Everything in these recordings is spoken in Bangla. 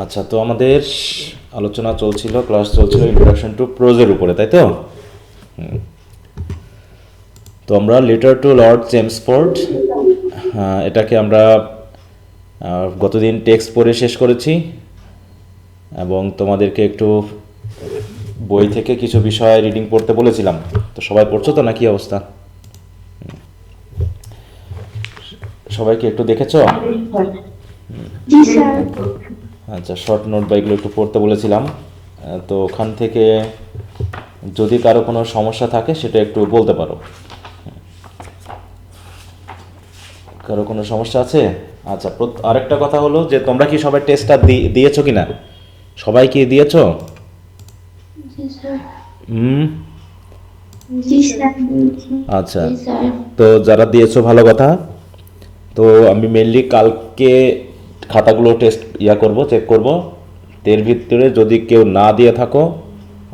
আচ্ছা, তো আমাদের আলোচনা চলছিল, ক্লাস চলছিল ইন্ট্রোডাকশন টু প্রোজের উপরে, তাই তো? তো আমরা লেটার টু লর্ড চেমসফোর্ড, এটাকে আমরা গতদিন টেক্সট পড়ে শেষ করেছি এবং তোমাদেরকে একটু বই থেকে কিছু বিষয় রিডিং পড়তে বলেছিলাম। তো সবাই পড়ছো তো, না কি অবস্থা? সবাইকে একটু দেখেছো? জি স্যার। আচ্ছা, শর্ট নোট বা এগুলো একটু পড়তে বলেছিলাম। তো ওখান থেকে যদি কারো কোনো সমস্যা থাকে সেটা একটু বলতে পারো। কারো কোনো সমস্যা আছে? আচ্ছা, আরেকটা কথা হলো যে তোমরা কি সবাই টেস্টটা দিয়েছো কি না? সবাই কি দিয়েছো? জি স্যার। হুম। জি স্যার। আচ্ছা, জি স্যার। তো যারা দিয়েছো ভালো কথা। তো আমি মেনলি কালকে খাতাগুলো টেস্ট করব, চেক করব। এর ভিতরে যদি কেউ না দিয়ে থাকো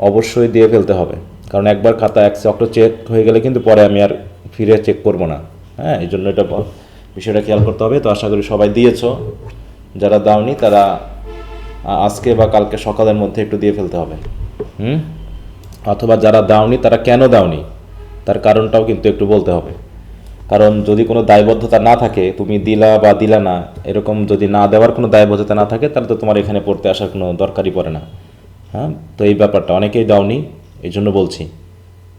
অবশ্যই দিয়ে ফেলতে হবে, কারণ একবার খাতা এক চক্র চেক হয়ে গেলে কিন্তু পরে আমি আর ফিরে চেক করব না। হ্যাঁ, এই জন্য এটা বিষয়টা খেয়াল করতে হবে। তো আশা করি সবাই দিয়েছো। যারা দাওনি তারা আজকে বা কালকে সকালের মধ্যে একটু দিয়ে ফেলতে হবে। হুম। অথবা যারা দাওনি তারা কেন দাওনি তার কারণটাও কিন্তু একটু বলতে হবে। কারণ যদি কোনো দায়বদ্ধতা না থাকে, তুমি দিলা বা দিলা না, এরকম যদি না দেওয়ার কোনো দায়বদ্ধতা না থাকে তাহলে তো তোমার এখানে পড়তে আসার কোনো দরকারই পড়ে না। হ্যাঁ, তো এই ব্যাপারটা অনেকেই দাওনি, এই জন্য বলছি।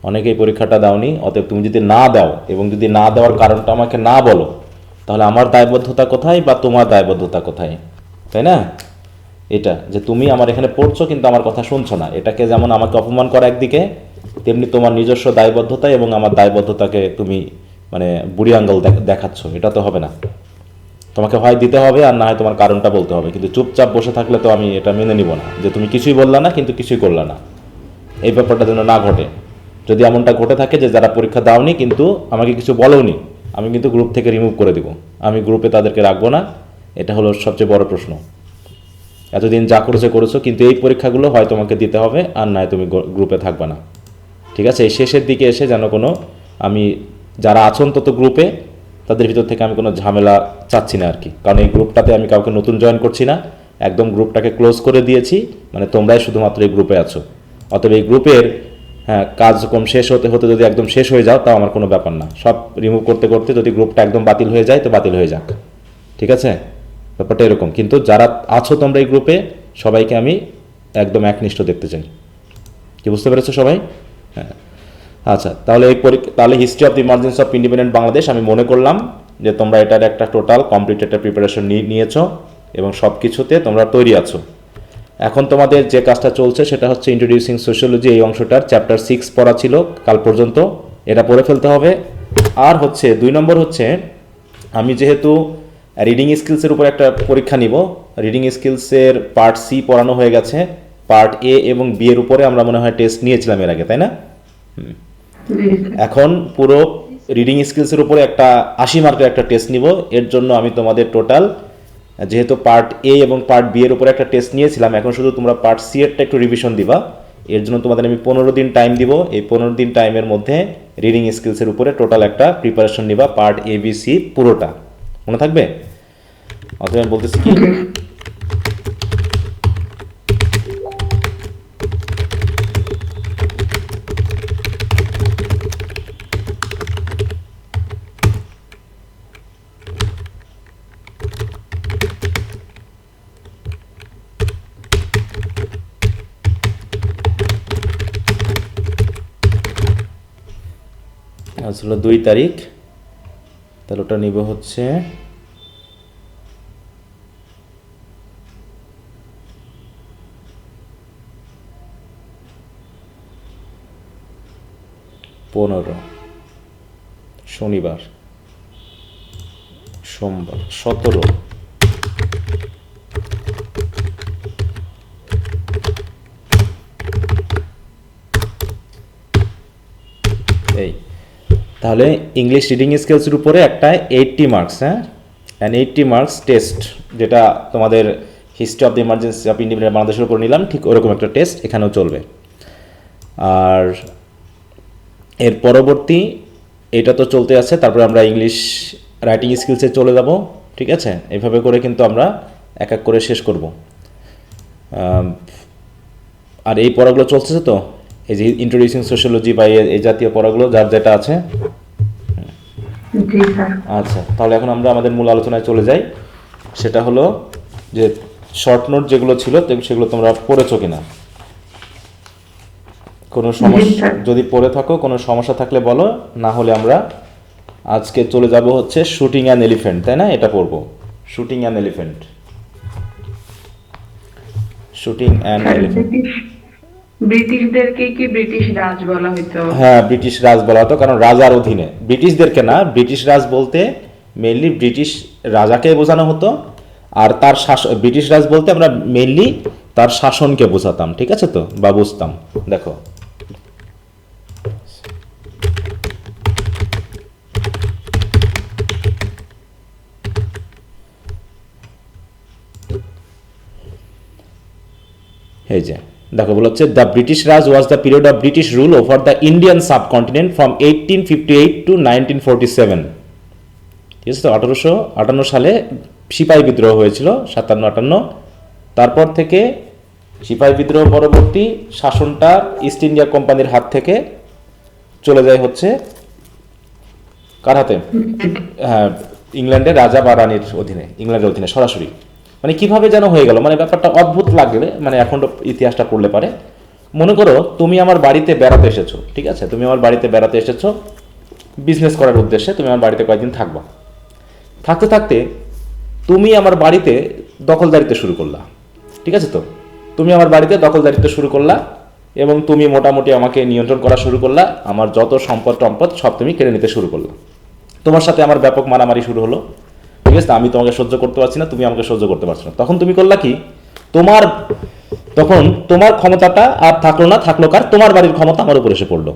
অনেকেই পরীক্ষাটা দাওনি, অতএব তুমি যদি না দাও এবং যদি না দেওয়ার কারণটা আমাকে না বলো, তাহলে আমার দায়বদ্ধতা কোথায় বা তোমার দায়বদ্ধতা কোথায়? তাই না? এটা যে তুমি আমার এখানে পড়ছো কিন্তু আমার কথা শুনছো না, এটাকে যেমন আমাকে অপমান করা একদিকে, তেমনি তোমার নিজস্ব দায়বদ্ধতা এবং আমার দায়বদ্ধতাকে তুমি মানে বুড়ি আঙ্গুল দেখাচ্ছ। এটা তো হবে না। তোমাকে হয় দিতে হবে আর না হয় তোমার কারণটা বলতে হবে, কিন্তু চুপচাপ বসে থাকলে তো আমি এটা মেনে নিব না যে তুমি কিছুই বললা না কিন্তু কিছুই করলা না। এই ব্যাপারটা যেন না ঘটে। যদি এমনটা ঘটে থাকে যে যারা পরীক্ষা দাওনি কিন্তু আমাকে কিছু বলোনি, আমি কিন্তু গ্রুপ থেকে রিমুভ করে দিব। আমি গ্রুপে তাদেরকে রাখবো না। এটা হলো সবচেয়ে বড় প্রশ্ন। এতদিন যা করেছো করেছো, কিন্তু এই পরীক্ষাগুলো হয় তোমাকে দিতে হবে আর নয় তুমি গ্রুপে থাকবে না। ঠিক আছে? এই শেষের দিকে এসে যেন কোনো আমি যারা আছেন তত গ্রুপে তাদের ভিতর থেকে আমি কোনো ঝামেলা চাচ্ছি না আর কি। কারণ এই গ্রুপটাতে আমি কাউকে নতুন জয়েন করছি না, একদম গ্রুপটাকে ক্লোজ করে দিয়েছি। মানে তোমরাই শুধুমাত্র এই গ্রুপে আছো। অতএব এই গ্রুপের কাজকর্ম শেষ হতে হতে যদি একদম শেষ হয়ে যাও তাও আমার কোনো ব্যাপার না। সব রিমুভ করতে করতে যদি গ্রুপটা একদম বাতিল হয়ে যায় তো বাতিল হয়ে যাক। ঠিক আছে? ব্যাপারটা এরকম। কিন্তু যারা আছো তোমরা এই গ্রুপে সবাইকে আমি একদম একনিষ্ঠ দেখতে চাই। কি বুঝতে পেরেছো সবাই? হ্যাঁ। আচ্ছা, তাহলে তাহলে history of the emergence of independent Bangladesh আমি মনে করলাম যে তোমরা এটার একটা টোটাল কমপ্লিট একটা প্রিপারেশন নিয়েছো এবং সব কিছুতে তোমরা তৈরি আছো। এখন তোমাদের যে কাজটা চলছে সেটা হচ্ছে ইন্ট্রোডিউসিং সোশ্যোলজি, এই অংশটার চ্যাপ্টার 6 পড়া ছিল কাল পর্যন্ত, এটা পড়ে ফেলতে হবে। আর হচ্ছে 2 নম্বর হচ্ছে আমি যেহেতু রিডিং স্কিলসের উপর একটা পরীক্ষা নিব, রিডিং স্কিলসের পার্ট সি পড়ানো হয়ে গেছে, পার্ট এ এবং বি এর উপরে আমরা মনে হয় টেস্ট নিয়েছিলাম এর আগে, তাই না? এখন পুরো রিডিং স্কিলসের উপরে একটা 80 মার্কের একটা টেস্ট নিব। এর জন্য আমি তোমাদের টোটাল, যেহেতু পার্ট এ এবং পার্ট বি এর উপরে একটা টেস্ট নিয়েছিলাম, এখন শুধু তোমরা পার্ট সি এরটা একটু রিভিশন দিবা। এর জন্য তোমাদের আমি 15 দিন টাইম দিব। এই 15 দিন টাইমের মধ্যে রিডিং স্কিলসের উপরে টোটাল একটা প্রিপারেশন নিবা, পার্ট এ বি সি পুরোটা। মনে থাকবে? অথবা আমি বলতেছি কি, আসলে 2 তারিখ, তাহলে ওটা নিব হচ্ছে 15, শনিবার, সোমবার 17। এই তাহলে ইংলিশ রিডিং স্কিলসের উপরে একটা 80 মার্কস, হ্যাঁ, অ্যান্ড 80 মার্কস টেস্ট, যেটা তোমাদের history of the emergency of independent বাংলাদেশের উপর নিলাম, ঠিক ওরকম একটা টেস্ট এখানেও চলবে। আর এর পরবর্তী এটা তো চলতে আছে, তারপরে আমরা ইংলিশ রাইটিং স্কিলসে চলে যাব। ঠিক আছে? এইভাবে করে কিন্তু আমরা এক এক করে শেষ করব। আম, আর এই পড়াগুলো চলছে তো, এই যে ইন্ট্রোডিউসিং সোশ্যোলজি বা এই জাতীয় পড়াগুলো যার যেটা আছে। জি স্যার। আচ্ছা, তাহলে এখন আমরা আমাদের মূল আলোচনায় চলে যাই। সেটা হলো যে শর্ট নোট যেগুলো ছিল সেগুলো তোমরা পড়েছো কিনা, কোনো সমস্যা স্যার। যদি পড়ে থাকো, কোনো সমস্যা থাকলে বলো, না হলে আমরা আজকে চলে যাব হচ্ছে শুটিং অ্যান এলিফ্যান্ট, তাই না? এটা পড়বো, shooting an elephant, shooting an sir, elephant. ব্রিটিশদেরকে কি ব্রিটিশ রাজ বলা হইতো? হ্যাঁ, ব্রিটিশ রাজ বলা হতো, কারণ রাজার অধীনে। ব্রিটিশদেরকে না, ব্রিটিশ রাজ বলতে মেইনলি ব্রিটিশ রাজাকে বোঝানো হতো। আর তার শাসন, ব্রিটিশ রাজ বলতে আমরা মেইনলি তার শাসনকে বোঝাতাম, ঠিক আছে তো, বা বুঝতাম। দেখো, এই যে দেখো, বলা হচ্ছে the British Raj was the period of British rule over the Indian subcontinent from 1858 to 1947। ঠিক আছে তো, 1858 সালে সিপাহী বিদ্রোহ হয়েছিল, 57-58। তারপর থেকে সিপাহী বিদ্রোহ পরবর্তী শাসনটা ইস্ট ইন্ডিয়া কোম্পানির হাত থেকে চলে যায় হচ্ছে কার হাতে? হ্যাঁ, ইংল্যান্ডের রাজা বা রানীর অধীনে, ইংল্যান্ডের অধীনে সরাসরি। মানে কিভাবে যেন হয়ে গেল, মানে ব্যাপারটা অদ্ভুত লাগবে, মানে এখন ইতিহাসটা পড়লে পারে। মনে করো তুমি আমার বাড়িতে বেড়াতে এসেছো, ঠিক আছে, তুমি আমার বাড়িতে বেড়াতে এসেছো বিজনেস করার উদ্দেশ্যে, তুমি আমার বাড়িতে কয়েকদিন থাকবা। থাকতে থাকতে তুমি আমার বাড়িতে দখলদারিত্ব শুরু করলা, ঠিক আছে তো, তুমি আমার বাড়িতে দখলদারিত্ব শুরু করলা এবং তুমি মোটামুটি আমাকে নিয়ন্ত্রণ করা শুরু করলা, আমার যত সম্পদ টম্পদ সব তুমি কেড়ে নিতে শুরু করলা। তোমার সাথে আমার ব্যাপক মারামারি শুরু হলো, ঠিক আছে, আমি তোমাকে সহ্য করতে পারছি না, তুমি আমাকে সহ্য করতে পারছো না। তখন তুমি করলা কি, তোমার তখন তোমার ক্ষমতাটা আর থাকলো না, থাকলো কার? তোমার বাড়ির ক্ষমতা আমার উপর এসে পড়লো,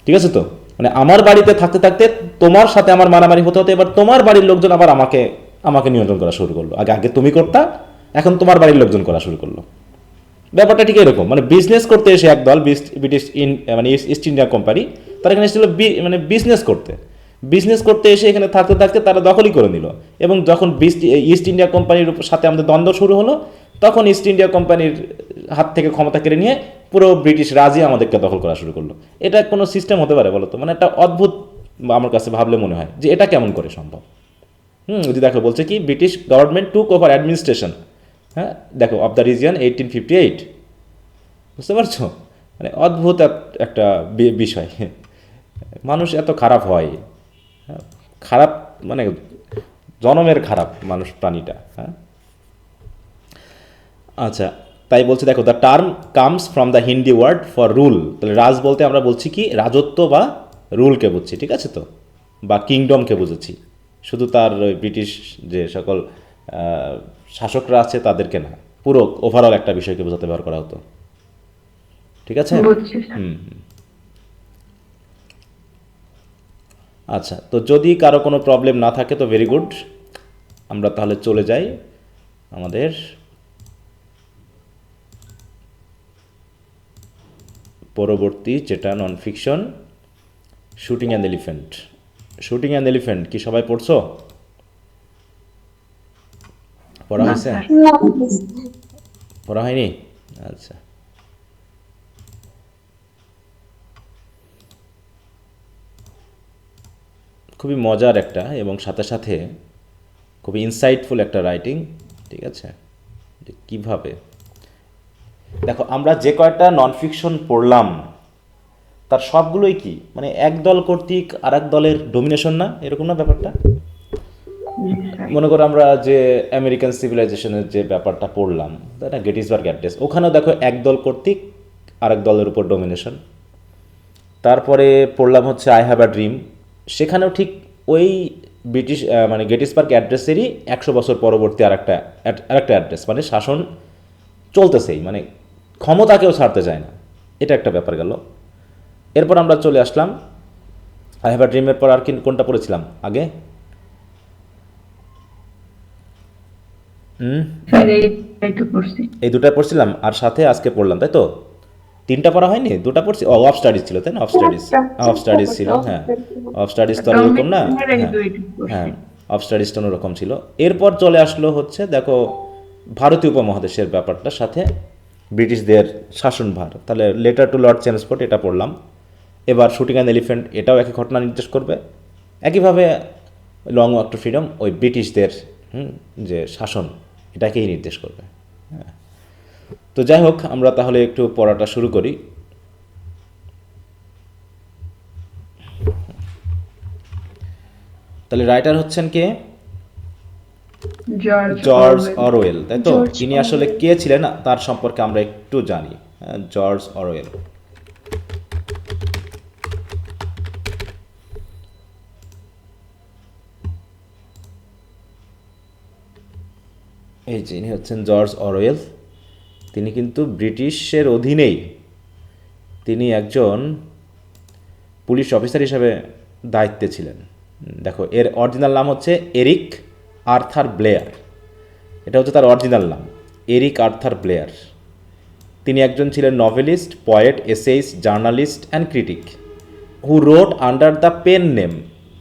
ঠিক আছে তো। মানে আমার বাড়িতে থাকতে থাকতে তোমার সাথে আমার মারামারি হতে হতে এবার তোমার বাড়ির লোকজন আবার আমাকে আমাকে নিয়ন্ত্রণ করা শুরু করলো। আগে আগে তুমি করতা, এখন তোমার বাড়ির লোকজন করা শুরু করলো। ব্যাপারটা ঠিক এরকম, মানে বিজনেস করতে এসে একদল ব্রিটিশ মানে ইস্ট ইন্ডিয়া কোম্পানি, তারা এখানে এসেছিল মানে বিজনেস করতে এসে এখানে থাকতে থাকতে তারা দখলই করে নিল। এবং যখন ইস্ট ইন্ডিয়া কোম্পানির সাথে আমাদের দ্বন্দ্ব শুরু হলো, তখন ইস্ট ইন্ডিয়া কোম্পানির হাত থেকে ক্ষমতা কেড়ে নিয়ে পুরো ব্রিটিশ রাজই আমাদেরকে দখল করা শুরু করলো। এটা কোনো সিস্টেম হতে পারে বলো তো? মানে একটা অদ্ভুত, আমার কাছে ভাবলে মনে হয় যে এটা কেমন করে সম্ভব। যদি দেখো বলছে কি, ব্রিটিশ গভর্নমেন্ট টুক ওভার অ্যাডমিনিস্ট্রেশন, হ্যাঁ দেখো, অফ দ্য রিজিয়ন 1858। বুঝতে পারছো? মানে অদ্ভুত একটা বিষয়। মানুষ এত খারাপ হয়, হ্যাঁ, খারাপ মানে জনমের খারাপ মানুষ, প্রাণীটা। হ্যাঁ, আচ্ছা, তাই বলছে দেখো, the term comes from the Hindi word for rule. তাহলে রাজ বলতে আমরা বলছি কি, রাজত্ব বা রুলকে বুঝছি, ঠিক আছে তো, বা কিংডমকে বুঝেছি, শুধু তার ওই ব্রিটিশ যে সকল শাসকরা আছে তাদেরকে না, পুরো ওভারঅল একটা বিষয়কে বোঝাতে ব্যবহার করা হতো, ঠিক আছে। বুঝছি স্যার। আচ্ছা, তো যদি কারো কোনো প্রবলেম না থাকে তো ভেরি গুড, আমরা তাহলে চলে যাই আমাদের পরবর্তী, যেটা non fiction, shooting an elephant. Shooting an elephant কি সবাই পড়ছো? পড়া না হয়েছে? স্যার। পড়া হয়নি? আচ্ছা, খুবই মজার একটা এবং সাথে সাথে খুবই ইনসাইটফুল একটা রাইটিং, ঠিক আছে। যে কীভাবে, দেখো আমরা যে কয়টা নন ফিকশন পড়লাম তার সবগুলোই কি, মানে এক দল কর্তৃক আর এক দলের ডোমিনেশন না, এরকম না ব্যাপারটা? জি স্যার। মনে করো আমরা যে আমেরিকান সিভিলাইজেশনের যে ব্যাপারটা পড়লাম, তাই না, গেটিসবার্গ অ্যাড্রেস, ওখানেও দেখো এক দল কর্তৃক আরেক দলের উপর ডোমিনেশন। তারপরে পড়লাম হচ্ছে আই হ্যাভ আ ড্রিম, সেখানেও ঠিক ওই ব্রিটিশ মানে গেটিসবার্গ অ্যাড্রেসেরই 100 বছর পরবর্তী আরেকটা অ্যাড্রেস, মানে শাসন চলতেছেই, মানে ক্ষমতাকেও ছাড়তে চায় না, এটা একটা ব্যাপার গেল। এরপর আমরা চলে আসলাম আই হ্যাভ আ ড্রিমের পর আর কি কোনটা পড়েছিলাম আগে? স্যার এই তো পড়ছি। এই দুটা পড়ছিলাম, আর সাথে আজকে পড়লাম, তাই তো? তিনটা পড়া হয়নি, দুটা পড়ছি। অফ স্টাডিজ ছিল, তাই না? অফ স্টাডিজ ছিল, হ্যাঁ। অফ স্টাডিজ তো আর ওরকম না, ডোমিনেশনের এই হ্যাঁ দুইটা পড়ছি। হ্যাঁ, অফ স্টাডিজটা ওরকম ছিল। এরপর চলে আসলো হচ্ছে দেখো ভারতীয় উপমহাদেশের ব্যাপারটার সাথে ব্রিটিশদের শাসনভার। তাহলে লেটার টু লর্ড চেমস্ফোর্ড এটা পড়লাম। এবার শুটিং অ্যান এলিফ্যান্ট এটাও একই ঘটনা নির্দেশ করবে। একইভাবে লং ওয়াক টু ফ্রিডম ওই ব্রিটিশদের যে শাসন এটাকেই নির্দেশ করবে। হ্যাঁ, তো যাই হোক আমরা তাহলে একটু পড়াটা শুরু করি। তাহলে রাইটার হচ্ছেন কে? জর্জ অরওয়েল, তাই তো? জর্জ তিনি আসলে কে ছিলেন তার সম্পর্কে আমরা একটু জানি। জর্জ অরওয়েল, এই যে ইনি হচ্ছেন জর্জ অরওয়েল। তিনি কিন্তু ব্রিটিশের অধীনেই তিনি একজন পুলিশ অফিসার হিসেবে দায়িত্বে ছিলেন। দেখো এর অরিজিনাল নাম হচ্ছে এরিক আর্থার ব্লেয়ার। এটা হচ্ছে তার অরিজিনাল নাম, এরিক আর্থার ব্লেয়ার। তিনি একজন ছিলেন novelist, poet, essayist, journalist and critic who wrote under the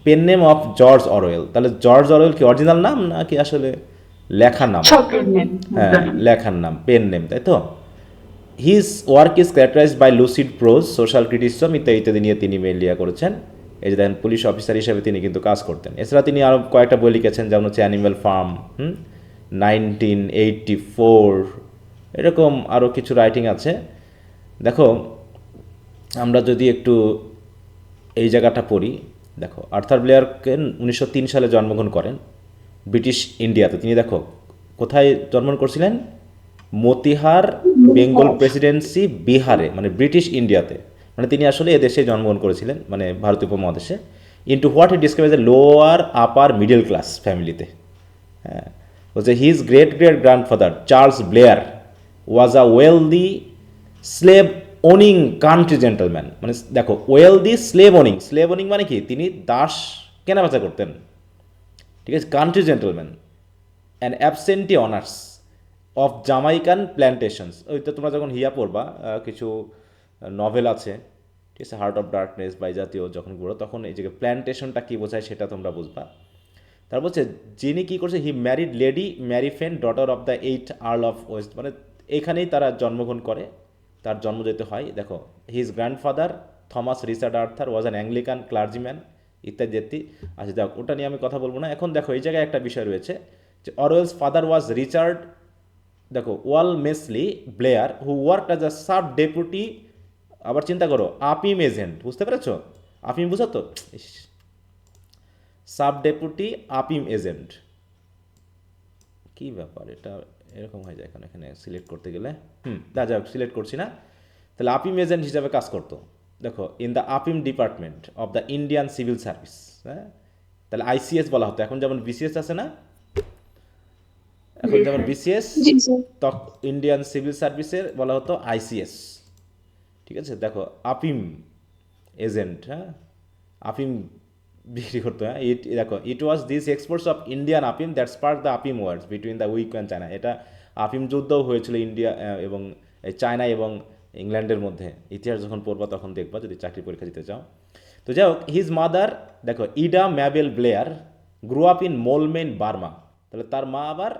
pen name of George Orwell. তাহলে জর্জ অরওয়েল কি অরিজিনাল নাম নাকি আসলে লেখার নাম? হ্যাঁ, লেখার নাম, পেন নেম, তাই তো? His work is characterised by lucid prose, social criticism ইত্যাদি ইত্যাদি নিয়ে তিনি মেইনলি করেছেন। এই যে দেখেন পুলিশ অফিসার হিসেবে তিনি কিন্তু কাজ করতেন। এছাড়া তিনি আরও কয়েকটা বই লিখেছেন, যেমন হচ্ছে অ্যানিম্যাল ফার্ম, 1984, এরকম আরও কিছু রাইটিং আছে। দেখো আমরা যদি একটু এই জায়গাটা পড়ি, দেখো আর্থার ব্লেয়ারকে 1903 সালে জন্মগ্রহণ করেন ব্রিটিশ ইন্ডিয়াতে। তিনি দেখো কোথায় জন্মগ্রহণ করছিলেন? মতিহার, বেঙ্গল প্রেসিডেন্সি, বিহারে, মানে ব্রিটিশ ইন্ডিয়াতে। মানে তিনি আসলে এদেশে জন্মগ্রহণ করেছিলেন, মানে ভারতীয় উপমহাদেশে। Into what he describe as a lower upper middle class ফ্যামিলিতে। হ্যাঁ, বলছে his great great grandfather Charles Blair was a wealthy slave owning country gentleman. মানে দেখো ওয়েলদি স্লেভ ওনিং মানে কি? তিনি দাস কেনাবেচা করতেন, ঠিক আছে? Country gentleman and absentee owners of Jamaican plantations. ওই তো তোমরা যখন হিয়া পড়বা কিছু নভেল আছে, ঠিক আছে, হার্ট অফ ডার্কনেস বা এই জাতীয় যখন পড়ো তখন এই যে প্ল্যান্টেশনটা কী বোঝায় সেটা তোমরা বুঝবা। তারপর বলছে যিনি কী করছে, he married lady Mary Fane daughter of the 8th earl of west. মানে এইখানেই তারা জন্মগ্রহণ করে, তার জন্ম যেতে হয়। দেখো his grandfather Thomas Richard Arthur was an Anglican clergyman ইত্যাদি ইত্যাদি। আচ্ছা যাক, ওটা নিয়ে আমি কথা বলবো না এখন। দেখো এই জায়গায় একটা বিষয় রয়েছে যে অরওয়েলস ফাদার ওয়াজ রিচার্ড, দেখো Walmesley Blair who work as a sub deputy. আবার চিন্তা করো, আপিম এজেন্ট, বুঝতে পেরেছ? আপিম বুঝো তো? সাব ডেপুটি আপিম এজেন্ট, কী ব্যাপার এটা এরকম হয়ে যায় এখন এখানে সিলেক্ট করতে গেলে। যাক সিলেক্ট করছি না। তাহলে আপিম এজেন্ট হিসাবে কাজ করতো। দেখো ইন দ্য আপিম department of the Indian civil service. হ্যাঁ, তাহলে আইসিএস বলা হতো, এখন যেমন বিসিএস আছে না, এখন যেমন বিসিএস ইন্ডিয়ান সিভিল সার্ভিসের বলা হতো আইসিএস, ঠিক আছে? দেখো আপিম এজেন্ট, হ্যাঁ, আপিম বিক্রি করতো। হ্যাঁ, দেখো it was this exports of Indian আপিম দ্যাট স্পার্ক দ্য আপিম wars between the UK and China. এটা আপিম যুদ্ধও হয়েছিল ইন্ডিয়া এবং চায়না এবং ইংল্যান্ডের মধ্যে। ইতিহাস যখন পড়বা তখন দেখবা যদি চাকরি পরীক্ষা দিতে চাও। তো যাই হোক, হিজ মাদার দেখো Ida Mabel Blair grow up in Moulmein, Burma. তাহলে তার মা আবার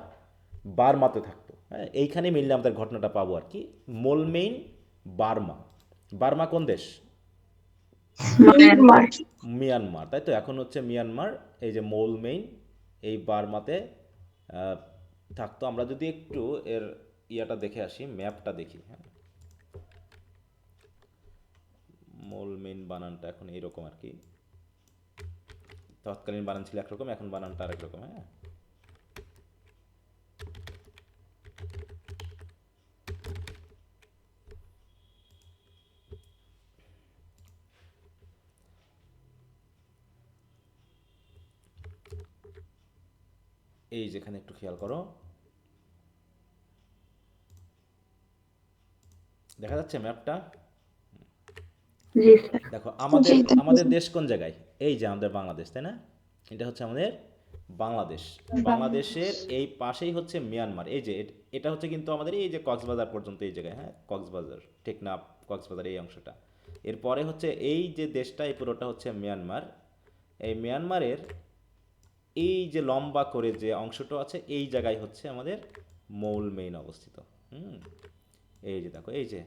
বার্মাতে থাকতো। হ্যাঁ, এইখানে মিললে আমাদের ঘটনাটা পাবো আর কি। মোলমেইন, বার্মা। বার্মা কোন দেশ? মিয়ানমার, তাই তো? এখন হচ্ছে মিয়ানমার। এই যে মোলমেইন এই বার্মাতে থাকতো। আমরা যদি একটু এর ইয়াটা দেখে আসি, ম্যাপটা দেখি। হ্যাঁ, মোলমেইন বানানটা এখন এইরকম আর কি। তৎকালীন বানান ছিল একরকম, এখন বানানটা আরেক রকম। হ্যাঁ, এই যেখানে একটু খেয়াল করো, দেখা যাচ্ছে ম্যাপটা? দেখো আমাদের দেশ কোন জায়গায়? এই যে আমাদের বাংলাদেশ, তাই না? এটা হচ্ছে আমাদের বাংলাদেশ। বাংলাদেশের এই পাশেই হচ্ছে মিয়ানমার। এই যে এটা হচ্ছে কিন্তু আমাদের এই যে কক্সবাজার পর্যন্ত এই জায়গায়। হ্যাঁ, কক্সবাজার, টেকনাফ, কক্সবাজার এই অংশটা। এরপরে হচ্ছে এই যে দেশটা, এই পুরোটা হচ্ছে মিয়ানমার। এই মিয়ানমারের এই যে লম্বা করে যে অংশটা আছে এই জায়গায় হচ্ছে আমাদের মৌল মেইন অবস্থিত। এই যে দেখো, এই যে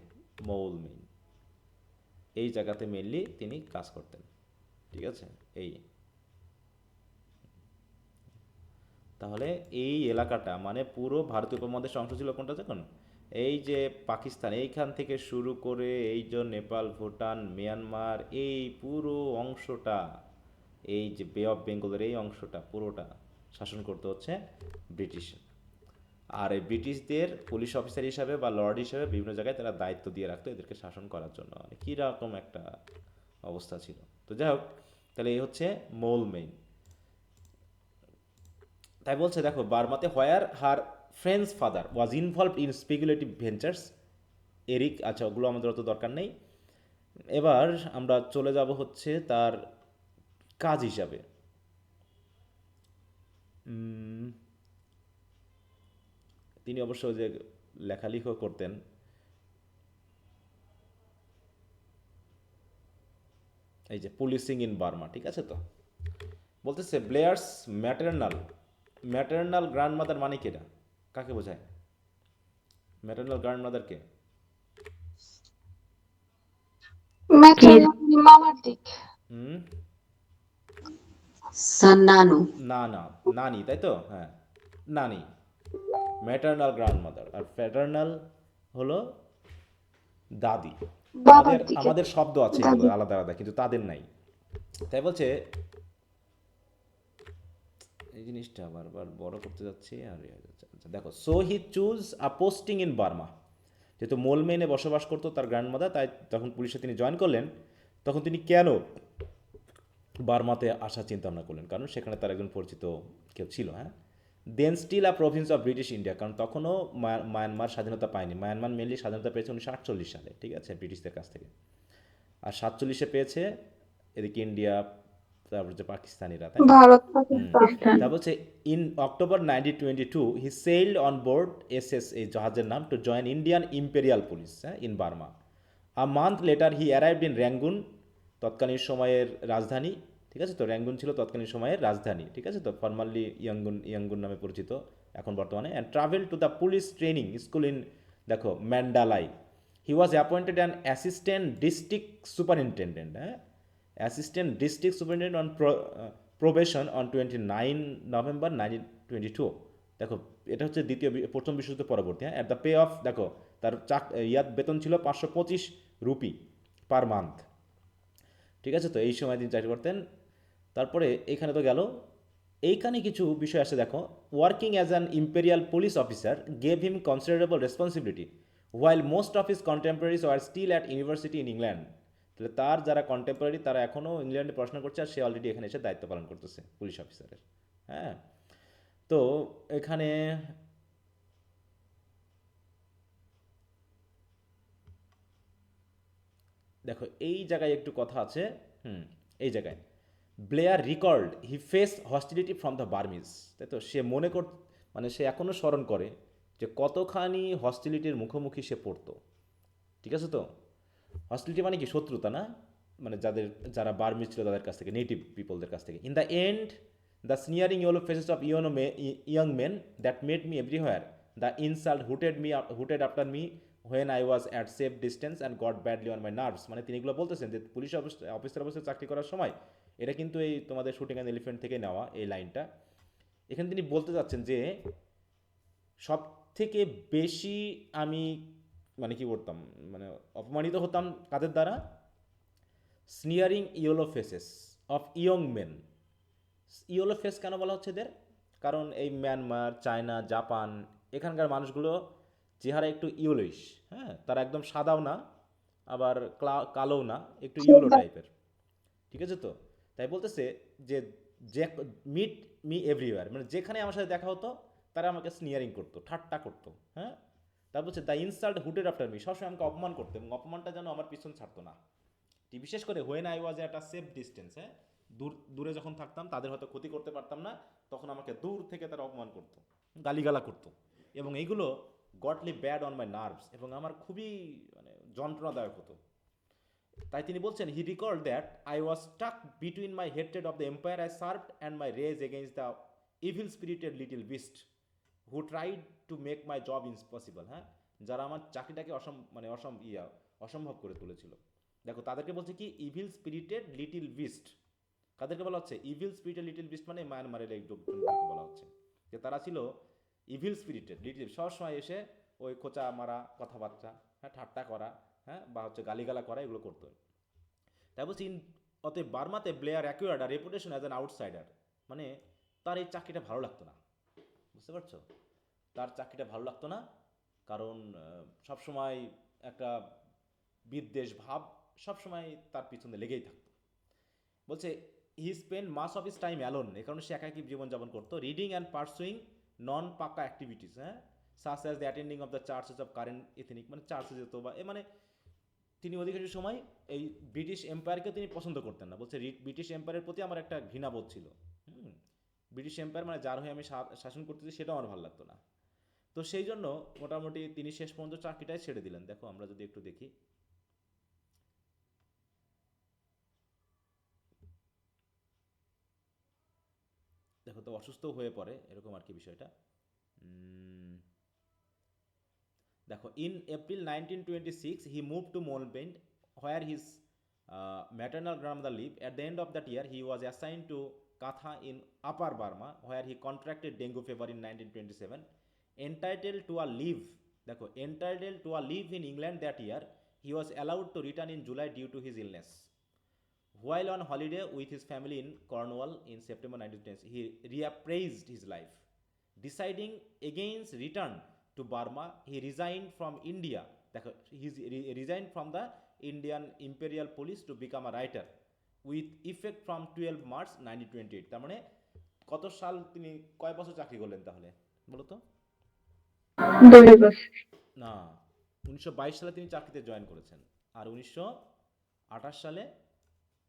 মৌল মেইন, এই জায়গাতে মেনলি তিনি কাজ করতেন। ঠিক আছে, এই তাহলে এই এলাকাটা মানে পুরো ভারতীয় উপমহাদেশের অংশ ছিল কোনটা দেখুন, এই যে পাকিস্তান, এইখান থেকে শুরু করে এই যে নেপাল, ভুটান, মিয়ানমার, এই পুরো অংশটা, এই যে বে অফ বেঙ্গলের এই অংশটা পুরোটা শাসন করতে হচ্ছে ব্রিটিশ। আর এই ব্রিটিশদের পুলিশ অফিসার হিসাবে বা লর্ড হিসাবে বিভিন্ন জায়গায় তারা দায়িত্ব দিয়ে রাখতো এদেরকে শাসন করার জন্য। মানে কীরকম একটা অবস্থা ছিল। তো যাই হোক, তাহলে এই হচ্ছে মৌল মেইন। তাই বলছে দেখো, বার্মাতে where her friends father was involved in speculative ventures Eric, আচ্ছা ওগুলো আমাদের অত দরকার নেই। এবার আমরা চলে যাব হচ্ছে তার কাজ হিসাবে। তিনি অবশ্য যে লেখালেখিও করতেন। এই যে পুলিশিং ইন বার্মা, ঠিক আছে। তো বলতেছে ব্লেয়ার্স ম্যাটার্নাল গ্র্যান্ডমাদার মানে কেটা, কাকে বোঝায় ম্যাটার্নাল গ্র্যান্ডমাদারকে? ম্যাটারনাল মামার দিক। হুম, নানু। না না, নানি, তাই তো, হ্যাঁ নানি, ম্যাটার্নাল গ্র্যান্ডমাদার। আর প্যাটার্নাল হলো দাদি। বাবার আমাদের দিকে আমাদের শব্দ আছে এগুলো দাদি। আলাদা আলাদা, কিন্তু তাদের নাই। তাই বলছে, এই জিনিসটা বারবার বড় করতে যাচ্ছি আর আচ্ছা দেখো, so he choose a posting in Burma. যেহেতু মোলমেনে বসবাস করতো তার গ্র্যান্ডমাদার, তাই তখন পুলিশে তিনি জয়েন করলেন। তখন তিনি কেন বার্মাতে আসার চিন্তা ভাবনা করলেন? কারণ সেখানে তার একজন পরিচিত কেউ ছিল। হ্যাঁ, then still a province of British India, কারণ তখনও মায়ানমার স্বাধীনতা পায়নি। মায়ানমার মেনলি স্বাধীনতা পেয়েছে 1948 সালে, ঠিক আছে, ব্রিটিশদের কাছ থেকে। আর 47-এ পেয়েছে এদিকে ইন্ডিয়া, তারপর যে পাকিস্তানিরা, তাই না? ভারত পাকিস্তান। পাকিস্তান। তা বলছে in October 1922 he sailed on board SS, এই জাহাজের নাম, to join Indian imperial police, হ্যাঁ, in Burma. A month later he arrived in Rangoon, তৎকালীন সময়ের রাজধানী, ঠিক আছে। তো র্যাঙ্গুন ছিল তৎকালীন সময়ের রাজধানী, ঠিক আছে। তো ফর্মালি ইয়াঙ্গুন নামে পরিচিত এখন বর্তমানে। And travel to the police training school in, দেখো, Mandalay. He was appointed an assistant district superintendent, হ্যাঁ, assistant district superintendent on probation on 29 November 1922। দেখো, এটা হচ্ছে প্রথম বিশ্বযুদ্ধ পরবর্তী। হ্যাঁ, অ্যাট দ্য পে অফ, দেখো, তার ইয়াদ বেতন ছিল 525 রুপি পার মান্থ, ঠিক আছে। তো এই সময় তিনি চাকরি করতেন। তারপরে এইখানে তো গেল, এইখানে কিছু বিষয় আছে দেখো। Working as an imperial police officer gave him considerable responsibility while most of his contemporaries were still at university in England. তাহলে তার যারা কন্টেম্পোরারি তারা এখনও ইংল্যান্ডে পড়াশোনা করছে, আর সে অলরেডি এখানে এসে দায়িত্ব পালন করতেছে পুলিশ অফিসারের। হ্যাঁ, তো এখানে দেখো, এই জায়গায় একটু কথা আছে। এই জায়গায় Blair recalled he face hostility from the Burmese, তাই তো। সে মনে মানে সে এখনও স্মরণ করে যে কতখানি হস্টিলিটির মুখোমুখি সে পড়তো, ঠিক আছে। তো হস্টিলিটি মানে কি? শত্রুতা, না? মানে যারা বার্মিজ ছিল তাদের কাছ থেকে, নেটিভ পিপলদের কাছ থেকে। In the end the sneering yellow faces of young men that made me everywhere, the insult hooted after me when I was at safe distance and got badly on my nerves. মানে তিনি এগুলো বলতেছেন যে পুলিশ অফিসার অবস্থায় চাকরি করার সময়, এটা কিন্তু এই তোমাদের শুটিং অ্যান্ড এলিফেন্ট থেকে নেওয়া এই লাইনটা। এখানে তিনি বলতে চাচ্ছেন যে সব থেকে বেশি আমি মানে কি করতাম, মানে অপমানিত হতাম কাদের দ্বারা? Sneering yellow faces of young men. Yellow face কেন বলা হচ্ছে এদের? কারণ এই মিয়ানমার, চায়না, জাপান, এখানকার মানুষগুলো চেহারা একটু ইয়েলোইশ। হ্যাঁ, তারা একদম সাদাও না, আবার কালোও না, একটু ইয়েলো টাইপের, ঠিক আছে। তো তাই বলতেছে যে যে মিট মি এভরিওয়ার, মানে যেখানে আমার সাথে দেখা হতো তারা আমাকে স্নিয়ারিং করতো, ঠাট্টা করতো। হ্যাঁ, তারপর হচ্ছে the insult hooted after me, সবসময় আমাকে অপমান করতো এবং অপমানটা যেন আমার পিছন ছাড়তো না। বিশেষ করে when I was at a safe distance, হ্যাঁ, দূরে যখন থাকতাম, তাদের হয়তো ক্ষতি করতে পারতাম না, তখন আমাকে দূর থেকে তারা অপমান করতো, গালিগালা করতো, এবং এইগুলো got bad on my nerves, এবং আমার খুবই মানে যন্ত্রণাদায়ক হতো। তাই তিনি বলছেন, he recalled that I was stuck between my hatred of the empire I served and my rage against the evil spirited little beast who tried to make my job impossible, হ্যাঁ, যারা আমার চাকরিটাকে অসম্ভব করে তুলেছিল। দেখো তাদেরকে বলছে কি ইভিল স্পিরিটেড লিটিল বিস্ট। কাদেরকে বলা হচ্ছে ইভিল স্পিরিটেড লিটিল বিস্ট, মানে মায়ানমারের এই লোকজনকে বলা হচ্ছে যে তারা ছিল ইভিল স্পিরিটেড লিটিল, সবসময় এসে ওই খোঁচা মারা কথাবার্তা, হ্যাঁ, ঠাট্টা করা, হ্যাঁ, বা হচ্ছে গালিগালা করা, এগুলো করতো। তাই বলছি অতএব বার্মাতে Blair acquired a reputation as an outsider, মানে তার এই চাকরিটা ভালো লাগতো না, বুঝতে পারছো? তার চাকরিটা ভালো লাগতো না, কারণ সবসময় একটা বিদ্বেষ ভাব সবসময় তার পিছনে লেগেই থাকতো। বলছে he spend most of his time alone, এ কারণে সে একাকী জীবনযাপন করতো, রিডিং অ্যান্ড পারসুইং নন পাকা অ্যাক্টিভিটিস, হ্যাঁ, such as the attending of the churches of current ethnic, মানে চার্চে যেত বা মানে তিনি অধিকাংশ সময় এই ব্রিটিশ এম্পায়ারকে তিনি পছন্দ করতেন না। বলছে ব্রিটিশ এম্পায়ারের প্রতি আমার একটা ঘৃণাবোধ ছিল। ব্রিটিশ এম্পায়ার মানে যার হয়ে আমি শাসন করতেছি সেটাও আমার ভালো লাগতো না। তো সেই জন্য মোটামুটি তিনি শেষ পর্যন্ত চাকরিটাই ছেড়ে দিলেন। দেখো আমরা যদি একটু দেখি, দেখো তো অসুস্থ হয়ে পড়ে এরকম আর কি বিষয়টা। দেখো in April 1926 he move to Moulmein where his maternal grandmother lived. At the end of that year he was assigned to Katha in Upper Burma where he contracted dengue fever in 1927. Entitled to a leave, দেখো entitled to a leave in England that year, he was allowed to return in July due to his illness. While on holiday with his family in Cornwall in September 1910, he reappraised his life. Deciding against return to Burma, he resigned from India. He resigned from the Indian Imperial Police to become a writer with effect from 12 March 1928. তার মানে কত সাল তিনি কয় বছর চাকরি করলেন তাহলে বলো তো? 2 বছর। না, 1922 সালে তিনি চাকরিতে জয়েন করেছেন, আর 1928 সালে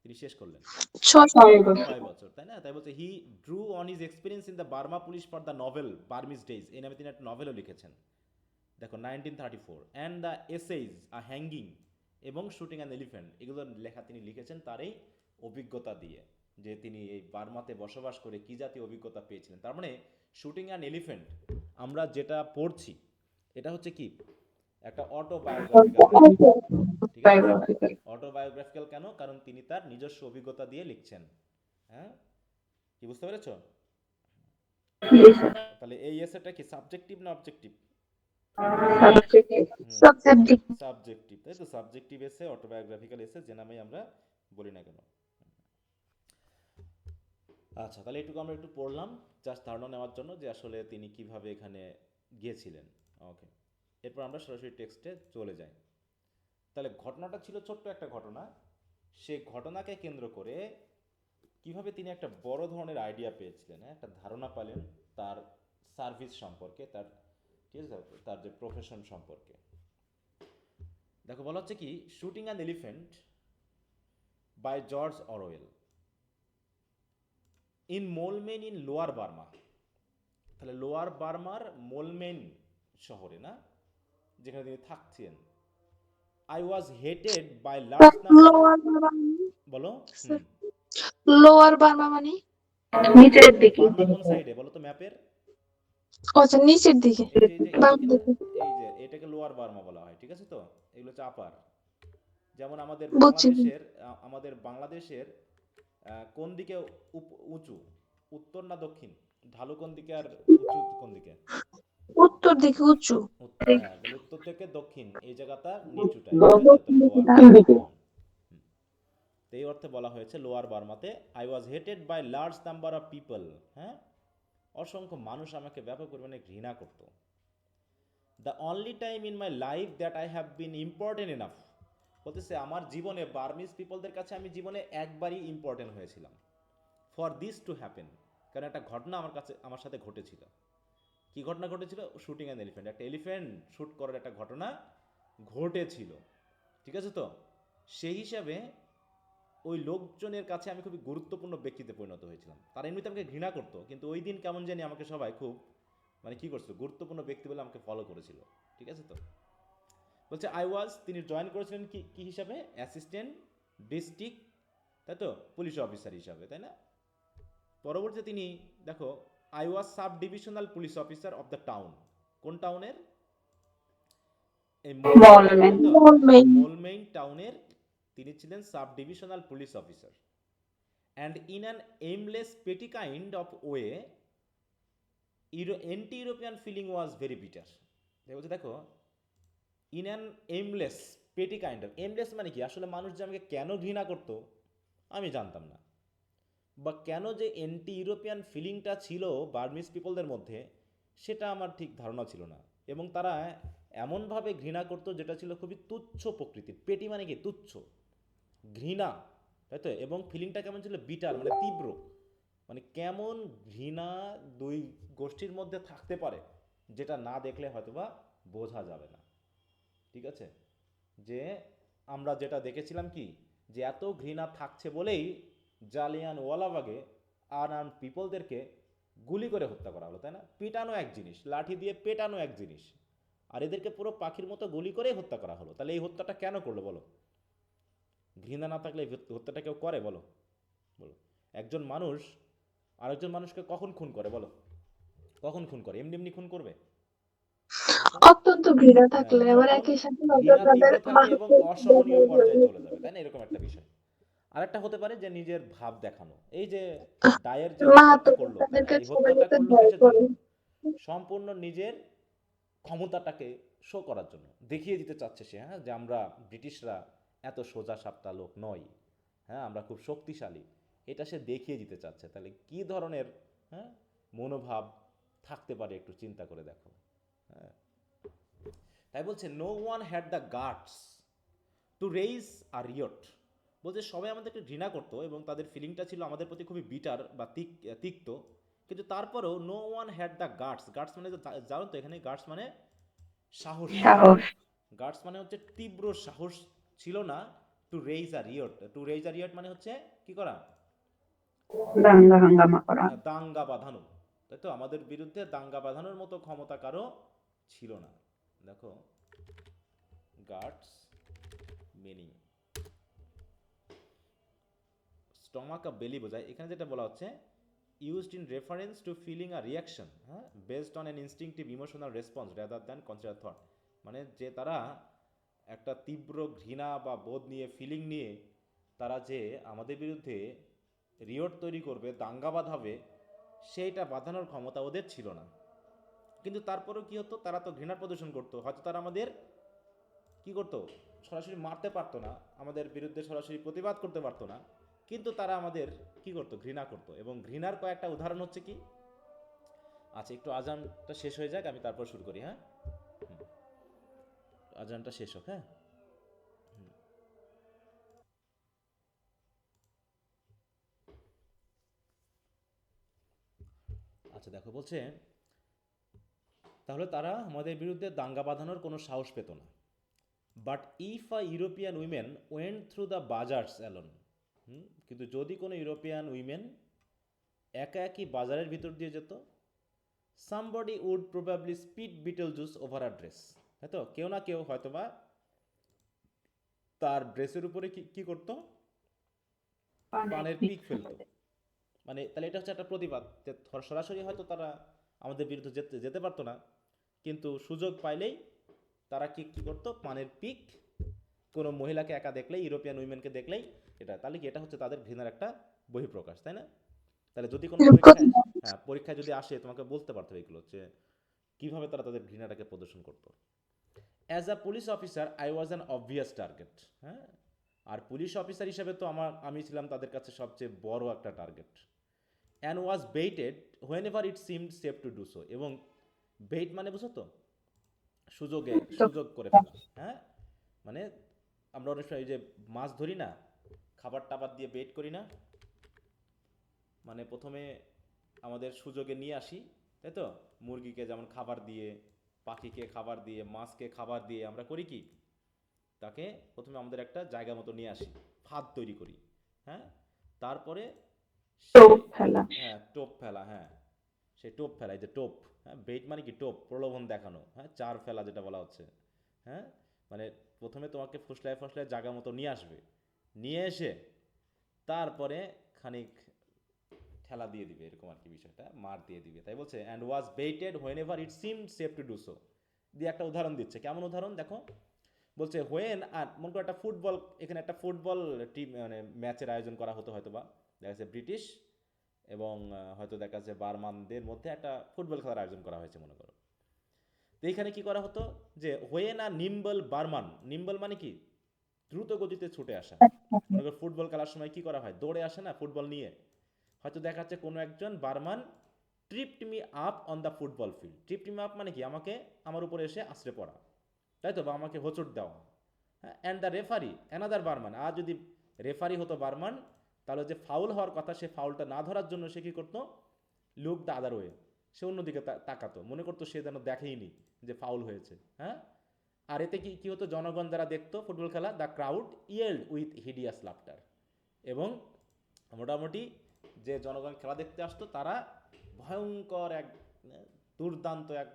তিনি শেষ করলেন। 6 বছর, তাই না? তাই বলছে he drew on his experience in the Burma police for the novel Burmese days, এই নামে তিনি একটা নভেলও লিখেছেন। দেখো 1934 and the essays a hanging এবং শুটিং অ্যান এলিফ্যান্ট, এগুলো লেখা তিনি লিখেছেন তার এই অভিজ্ঞতা দিয়ে, যে তিনি এই বার্মাতে বসবাস করে কী জাতীয় অভিজ্ঞতা পেয়েছিলেন। তার মানে শুটিং অ্যান এলিফ্যান্ট আমরা যেটা পড়ছি এটা হচ্ছে কি একটা অটোবায়োগ্রাফিক্যাল, ঠিক আছে? অটোবায়োগ্রাফিক্যাল কেন? কারণ তিনি তার নিজস্ব অভিজ্ঞতা দিয়ে লিখছেন। হ্যাঁ, কি বুঝতে পেরেছো? তাহলে এই এসেটা কি সাবজেক্টিভ না অবজেক্টিভ? সাবজেক্টিভ, তাই তো? সাবজেক্টিভ এসে, অটোবায়োগ্রাফিক্যাল এসে, যে নামেই আমরা বলি না কেন। আচ্ছা, তাহলে এটুকু আমরা একটু পড়লাম জাস্ট ধারণা নেওয়ার জন্য যে আসলে তিনি কিভাবে এখানে গিয়েছিলেন। ওকে, এরপর আমরা সরাসরি টেক্সটে চলে যাই। তাহলে ঘটনাটা ছিল ছোট্ট একটা ঘটনা, সে ঘটনাকে কেন্দ্র করে কিভাবে তিনি একটা বড় ধরনের আইডিয়া পেয়েছিলেন, হ্যাঁ, একটা ধারণা পেলেন তার সার্ভিস সম্পর্কে, তার, ঠিক আছে, তার যে প্রফেশন সম্পর্কে। দেখো বলা হচ্ছে কি shooting an elephant by George Orwell in Moulmein in lower Burma. তাহলে লোয়ার বার্মার মোলমেন শহরে, না, যেখানে তিনি থাকছেন। I was hated by large number, বলো লোয়ার বার্মা মানে নিচের দিকে। বার্মা কোন সাইডে বলো তো ম্যাপের? আচ্ছা, নিচের দিকে, বাম দিকে। এই যে এটাকে লোয়ার বার্মা বলা হয়, ঠিক আছে? তো এগুলো হচ্ছে আপার। যেমন বুঝছি। আমাদের বাংলাদেশের কোন দিকে উঁচু, উত্তর না দক্ষিণ? ঢালু কোন দিকে আর উঁচু কোন দিকে? উত্তর দিকে উঁচু। হ্যাঁ, উত্তর থেকে দক্ষিণ এই জায়গাটা নিচুটাই, এই অর্থে বলা হয়েছে লোয়ার বার্মাতে I was hated by large number of people, হ্যাঁ, অসংখ্য মানুষ আমাকে ব্যাপক পরিমাণে ঘৃণা করত। The only time in my life that I have been important enough, বলতেছে আমার জীবনে বার্মিজ পিপলদের কাছে আমি জীবনে একবারই ইম্পর্টেন্ট হয়েছিলাম, ফর দিস টু হ্যাপেন, কারণ একটা ঘটনা আমার সাথে ঘটেছিল। কি ঘটনা ঘটেছিল? শুটিং অ্যান এলিফ্যান্ট, একটা এলিফ্যান্ট শ্যুট করার একটা ঘটনা ঘটেছিল, ঠিক আছে? তো সেই হিসাবে ওই লোকজনের কাছে আমি খুবই গুরুত্বপূর্ণ ব্যক্তিতে পরিণত হয়েছিলাম। তারা এমনিতে আমাকে ঘৃণা করতো, কিন্তু ওই দিন কেমন জানি আমাকে সবাই খুব মানে কি করছিল, গুরুত্বপূর্ণ ব্যক্তি বলে আমাকে ফলো করেছিল, ঠিক আছে? তো বলছে আই ওয়াজ, তিনি জয়েন করেছিলেন কি হিসাবে? অ্যাসিস্ট্যান্ট ডিস্ট্রিক্ট, তাই তো, পুলিশ অফিসার হিসাবে, তাই না? পরবর্তীতে তিনি, দেখো, I was sub divisional police officer of the town, কোন টাউনের? এই মলমেন। তো মোলমেইন। মোলমেইন টাউনের তিনি ছিলেন sub divisional police officer. And in an aimless petty kind of way anti European feeling was very bitter. বলছে দেখো, in an aimless petty kind of, এইমলেস মানে কি, আসলে মানুষ যে আমাকে কেন ঘৃণা করতো আমি জানতাম না, বা কেন যে অ্যান্টি ইউরোপিয়ান ফিলিংটা ছিল বার্মিজ পিপলদের মধ্যে সেটা আমার ঠিক ধারণা ছিল না। এবং তারা এমনভাবে ঘৃণা করতো যেটা ছিল খুবই তুচ্ছ প্রকৃতির। পেটি মানে কি তুচ্ছ, ঘৃণা, তাই তো। এবং ফিলিংটা কেমন ছিল, বিটার মানে তীব্র। মানে কেমন ঘৃণা দুই গোষ্ঠীর মধ্যে থাকতে পারে যেটা না দেখলে হয়তোবা বোঝা যাবে না। ঠিক আছে, যে আমরা যেটা দেখেছিলাম কি, যে এত ঘৃণা থাকছে বলেই জালিয়ান ওয়ালাবাগে আনআর্মড পিপলদেরকে গুলি করে হত্যা করা হলো, তাই না? পিটানো এক জিনিস, লাঠি দিয়ে পেটানো এক জিনিস, আর এদেরকে পুরো পাখির মতো গুলি করেই হত্যা করা হলো। তাহলে এই হত্যাটা কেন করলো বলো? ঘৃণা না থাকলে এই হত্যাটা কেউ করে বলো? বলো, একজন মানুষ আরেকজন মানুষকে কখন খুন করে বলো? কখন খুন করে? এমনি এমনি খুন করবে? দেখো, অত্যন্ত ঘৃণা হ্যাঁ, থাকলে আবার যখন একই সাথে হয়তো ঘৃণা তাদের তীব্র থাকবে এবং মানসিক অসহনীয় পর্যায়ে চলে যাবে, তাই না? এরকম একটা বিষয়। আরেকটা হতে পারে যে নিজের ভাব দেখানো। এই যে ডায়ের যে হত্যাটা মাহাত্ম্য করলো, তাই না, তাদেরকে এই সবাই হত্যাটা যাতে করলো ভয় কিসের জন্য? করে। সম্পূর্ণ নিজের ক্ষমতাটাকে শো করার জন্য, দেখিয়ে দিতে চাচ্ছে সে, হ্যাঁ, যে আমরা ব্রিটিশরা এত সোজা সাপটা লোক নয়, হ্যাঁ, আমরা খুব শক্তিশালী, এটা সে দেখিয়ে দিতে চাচ্ছে। তাহলে কি ধরনের, হ্যাঁ, মনোভাব থাকতে পারে একটু চিন্তা করে দেখো। হ্যাঁ, তাই বলছে no one had the guts to raise a riot. বলছে সবাই আমাদেরকে ঘৃণা করতো এবং তাদের ফিলিংটা ছিল আমাদের প্রতি খুবই বিটার বা তিক্ত, কিন্তু তারপরেও no one had the guts. Guts মানে জানো তো, এখানে গাটস মানে সাহস। সাহস। গাটস মানে হচ্ছে তীব্র সাহস ছিল না to raise a riot. To raise a riot মানে হচ্ছে কি করা? দাঙ্গা হাঙ্গামা করা। দাঙ্গা বাঁধানো, তাই তো। আমাদের বিরুদ্ধে দাঙ্গা বাঁধানোর মতো ক্ষমতা কারো ছিল না। দেখো, গাটস মিনিং স্টমাক অফ বেলি বোঝায়। এখানে যেটা বলা হচ্ছে, used in reference to feeling a reaction, হ্যাঁ, based on an instinctive emotional response rather than consider thought. মানে যে তারা একটা তীব্র ঘৃণা বা বোধ নিয়ে, ফিলিং নিয়ে তারা যে আমাদের বিরুদ্ধে রিওট তৈরি করবে, দাঙ্গা বাঁধাবে, সেইটা বাঁধানোর ক্ষমতা ওদের ছিল না। কিন্তু তারপরেও কি হতো, তারা তো ঘৃণা প্রদর্শন করতো। হয়তো তারা আমাদের কি করতো, সরাসরি মারতে পারতো না, আমাদের বিরুদ্ধে সরাসরি প্রতিবাদ করতে পারতো না, কিন্তু তারা আমাদের কি করতো, ঘৃণা করতো। এবং ঘৃণার কয়েকটা উদাহরণ হচ্ছে কি, আচ্ছা একটু আজানটা শেষ হয়ে যাক, আমি তারপর শুরু করি, হ্যাঁ। আজানটা শেষ হোক, হ্যাঁ। আচ্ছা দেখো, বলছে তাহলে তারা আমাদের বিরুদ্ধে দাঙ্গা বাঁধানোর কোনো সাহস পেত না। But if a European women went through the বাজার্স alone, কিন্তু যদি কোনো ইউরোপিয়ান উইমেন একা একই বাজারের ভিতর দিয়ে যেত, somebody would probably spit betel juice over a dress, তাই তো। কেউ না কেউ হয়তোবা তার ড্রেসের উপরে কি কি করতো, পানের পিক ফেলতো। মানে তাহলে এটা হচ্ছে একটা প্রতিবাদ, যে সরাসরি হয়তো তারা আমাদের বিরুদ্ধে যেতে যেতে পারতো না, কিন্তু সুযোগ পাইলেই তারা কি কি করতো, পানের পিক কোনো মহিলাকে একা দেখলেই, ইউরোপিয়ান উইমেনকে দেখলেই, এটা তাহলে কি এটা হচ্ছে তাদের ঘৃণার একটা বহিঃপ্রকাশ, তাই না? তাহলে যদি কোনো পরীক্ষায়, হ্যাঁ, পরীক্ষায় যদি আসে, তোমাকে বলতে পারতো এগুলো, যে কীভাবে তারা তাদের ঘৃণাটাকে প্রদর্শন করতো। As a police officer I was an obvious target, হ্যাঁ। আর পুলিশ অফিসার হিসেবে তো আমি ছিলাম তাদের কাছে সবচেয়ে বড় একটা target. And was baited whenever it seemed safe to do so. এবং বেইট মানে বুঝো তো, সুযোগ করে ফেলা, হ্যাঁ। মানে আমরা অনেক সময় এই যে মাছ ধরি না, খাবার টাবার দিয়ে বেইট করি না, মানে প্রথমে আমাদের সুযোগে নিয়ে আসি, তাই তো। মুরগিকে যেমন খাবার দিয়ে, পাখিকে খাবার দিয়ে, মাছকে খাবার দিয়ে আমরা করি কি, তাকে প্রথমে আমাদের একটা জায়গা মতো নিয়ে আসি, ফাঁদ তৈরি করি, হ্যাঁ। তারপরে সে, টোপ ফেলা। হ্যাঁ, টোপ ফেলা, হ্যাঁ, সেই টোপ ফেলা, এই যে টোপ, হ্যাঁ, বেইট মানে কি টোপ, প্রলোভন দেখানো, হ্যাঁ, চার ফেলা যেটা বলা হচ্ছে, হ্যাঁ। মানে প্রথমে তোমাকে ফুসলায় ফুসলায় জায়গা মতো নিয়ে আসবে, নিয়ে এসে তারপরে খানিক ঠেলা দিয়ে দিবে এরকম আর কি বিষয়টা, মার দিয়ে দিবে। তাই বলছে and was baited whenever it seemed safe to do so. দিয়ে একটা উদাহরণ দিচ্ছে, কেমন উদাহরণ দেখো, বলছে হোয়েন, আর মনে করো একটা ফুটবল, এখানে একটা ফুটবল টিম মানে ম্যাচের আয়োজন করা হতো হয়তো, বা দেখা যাচ্ছে ব্রিটিশ এবং হয়তো দেখা যাচ্ছে বার্মানদের মধ্যে একটা ফুটবল খেলার আয়োজন করা হয়েছে মনে করো। তো এইখানে কি করা হতো যে হোয়েন আর নিম্বল বার্মান, নিম্বল মানে কি দ্রুত গতিতে ছুটে আসা। মনে করো ফুটবল খেলার সময় কি করা হয়, দৌড়ে আসে না ফুটবল নিয়ে, হয়তো দেখা যাচ্ছে কোনো একজন Barman tripped me up on the football field. Tripped me up মানে কি আমাকে, আমার উপরে এসে আছড়ে পড়া, তাই তো, বা আমাকে হোঁচট দেওয়া। হ্যাঁ, and the referee another Burman, আর যদি রেফারি হতো বার্মান, তাহলে যে ফাউল হওয়ার কথা সে ফাউলটা না ধরার জন্য সে কী করতো, লুক দ্য আদার ওয়ে, সে অন্যদিকে তাকাতো, মনে করতো সে যেন দেখেইনি যে ফাউল হয়েছে। হ্যাঁ, আর এতে কি কি হতো, জনগণ যারা দেখতো ফুটবল খেলা, the crowd yield with hideous laughter, এবং মোটামুটি যে জনগণ খেলা দেখতে আসতো তারা ভয়ঙ্কর এক দুর্দান্ত এক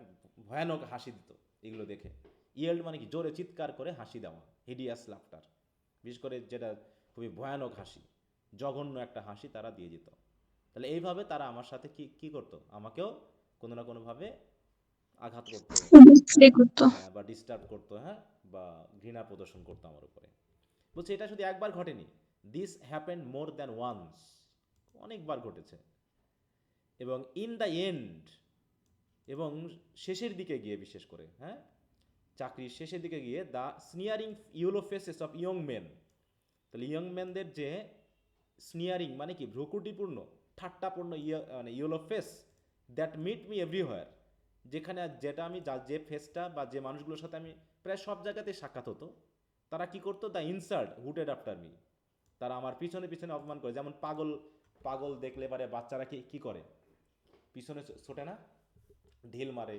ভয়ানক হাসি দিত এগুলো দেখে। ইয়েল্ড মানে কি জোরে চিৎকার করে হাসি দেওয়া, হিডিয়াস লাফটার, বিশেষ করে যেটা খুবই ভয়ানক হাসি, জঘন্য একটা হাসি তারা দিয়ে যেত। তাহলে এইভাবে তারা আমার সাথে কি কি করতো, আমাকেও কোনো না কোনোভাবে আঘাত করতো, বিক্রি করতো। হ্যাঁ, বা ডিস্টার্ব করতো, হ্যাঁ, বা ঘৃণা প্রদর্শন করতো আমার উপরে। বলছে এটা শুধু একবার ঘটেনি, this happen more than once, অনেকবার ঘটেছে। এবং ইন দ্য এন্ড, এবং শেষের দিকে গিয়ে, বিশেষ করে হ্যাঁ চাকরির শেষের দিকে গিয়ে, the sneering yellow faces of young men, তাহলে ইয়ং ম্যানদের যে স্নিয়ারিং মানে কি ভ্রুকুটিপূর্ণ ঠাট্টাপূর্ণ মানে yellow face, that meet me everywhere, যেখানে যেটা আমি যে ফেসটা বা যে মানুষগুলোর সাথে আমি প্রায় সব জায়গাতেই সাক্ষাৎ হতো, তারা কি করতো, the insult hooted after me, তারা আমার পিছনে পিছনে অপমান করে। যেমন পাগল, পাগল দেখলে পারে বাচ্চারা কি কি করে, পিছনে ছোটে না, ঢিল মারে,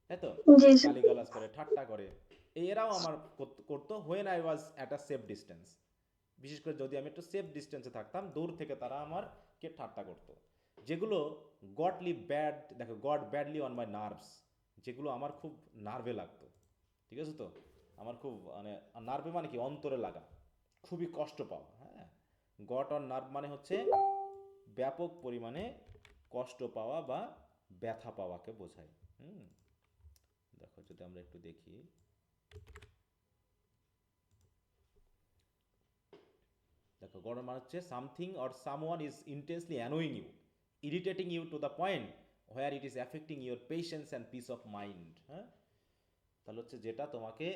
তাই তো, জি স্যার। গালিগালাজ করে, ঠাট্টা করে। এরাও আমার করতো when I was at a safe distance, বিশেষ করে যদি আমি একটু সেফ ডিস্টেন্সে থাকতাম, দূর থেকে তারা আমারকে ঠাট্টা করতো। যেগুলো গডলি ব্যাড, দেখো god badly on my nerves, যেগুলো আমার খুব নার্ভে লাগতো, ঠিক আছে তো, আমার খুব মানে নার্ভে মানে কি অন্তরে লাগা, খুবই কষ্ট পাওয়া। হ্যাঁ, গট অন নার্ভ মানে হচ্ছে ব্যাপক পরিমাণে কষ্ট পাওয়া বা ব্যথা পাওয়াকে বোঝায়। হুম, দেখো যদি আমরা একটু দেখি, দেখো গড় মানে হচ্ছে something or someone is intensely annoying you, irritating you to the point where it is affecting your patience and peace of mind. হ্যাঁ, তাহলে হচ্ছে যেটা তোমাকে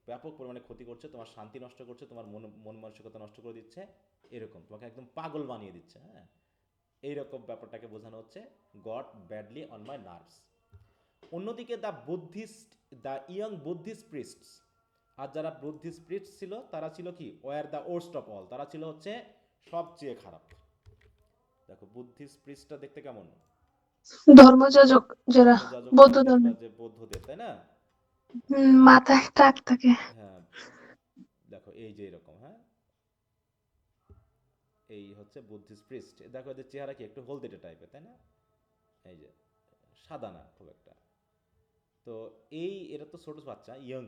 ব্যাপক পরিমাণে ক্ষতি করছে, তোমার শান্তি নষ্ট করছে, তোমার মন মানসিকতা নষ্ট করে দিচ্ছে, এরকম তোমাকে একদম পাগল বানিয়ে দিচ্ছে। হ্যাঁ, এইরকম ব্যাপারটাকে বোঝানো হচ্ছে got badly on my nerves. অন্যদিকে the Buddhist, the young Buddhist priests, আর যারা বুদ্ধিস্ট প্রিস্ট ছিল তারা ছিল কি, were the worst of all, তারা ছিল হচ্ছে সবচেয়ে খারাপ। দেখো বুদ্ধিস্ট প্রিস্টটা দেখতে কেমন, ধর্মযাজক যারা, ধর্মযাজক বৌদ্ধ টাইপের ধর্ম। বা যে বৌদ্ধদের, তাই না? মাথায় টাক থাকে। হ্যাঁ, দেখো এই যে এরকম, হ্যাঁ, এই হচ্ছে বুদ্ধিস্ট প্রিস্ট। দেখো এদের চেহারা কি একটু হলদেটে টাইপের, তাই না? এই যে সাদা না খুব একটা। তো এই এরা তো ছোট বাচ্চা, ইয়ং,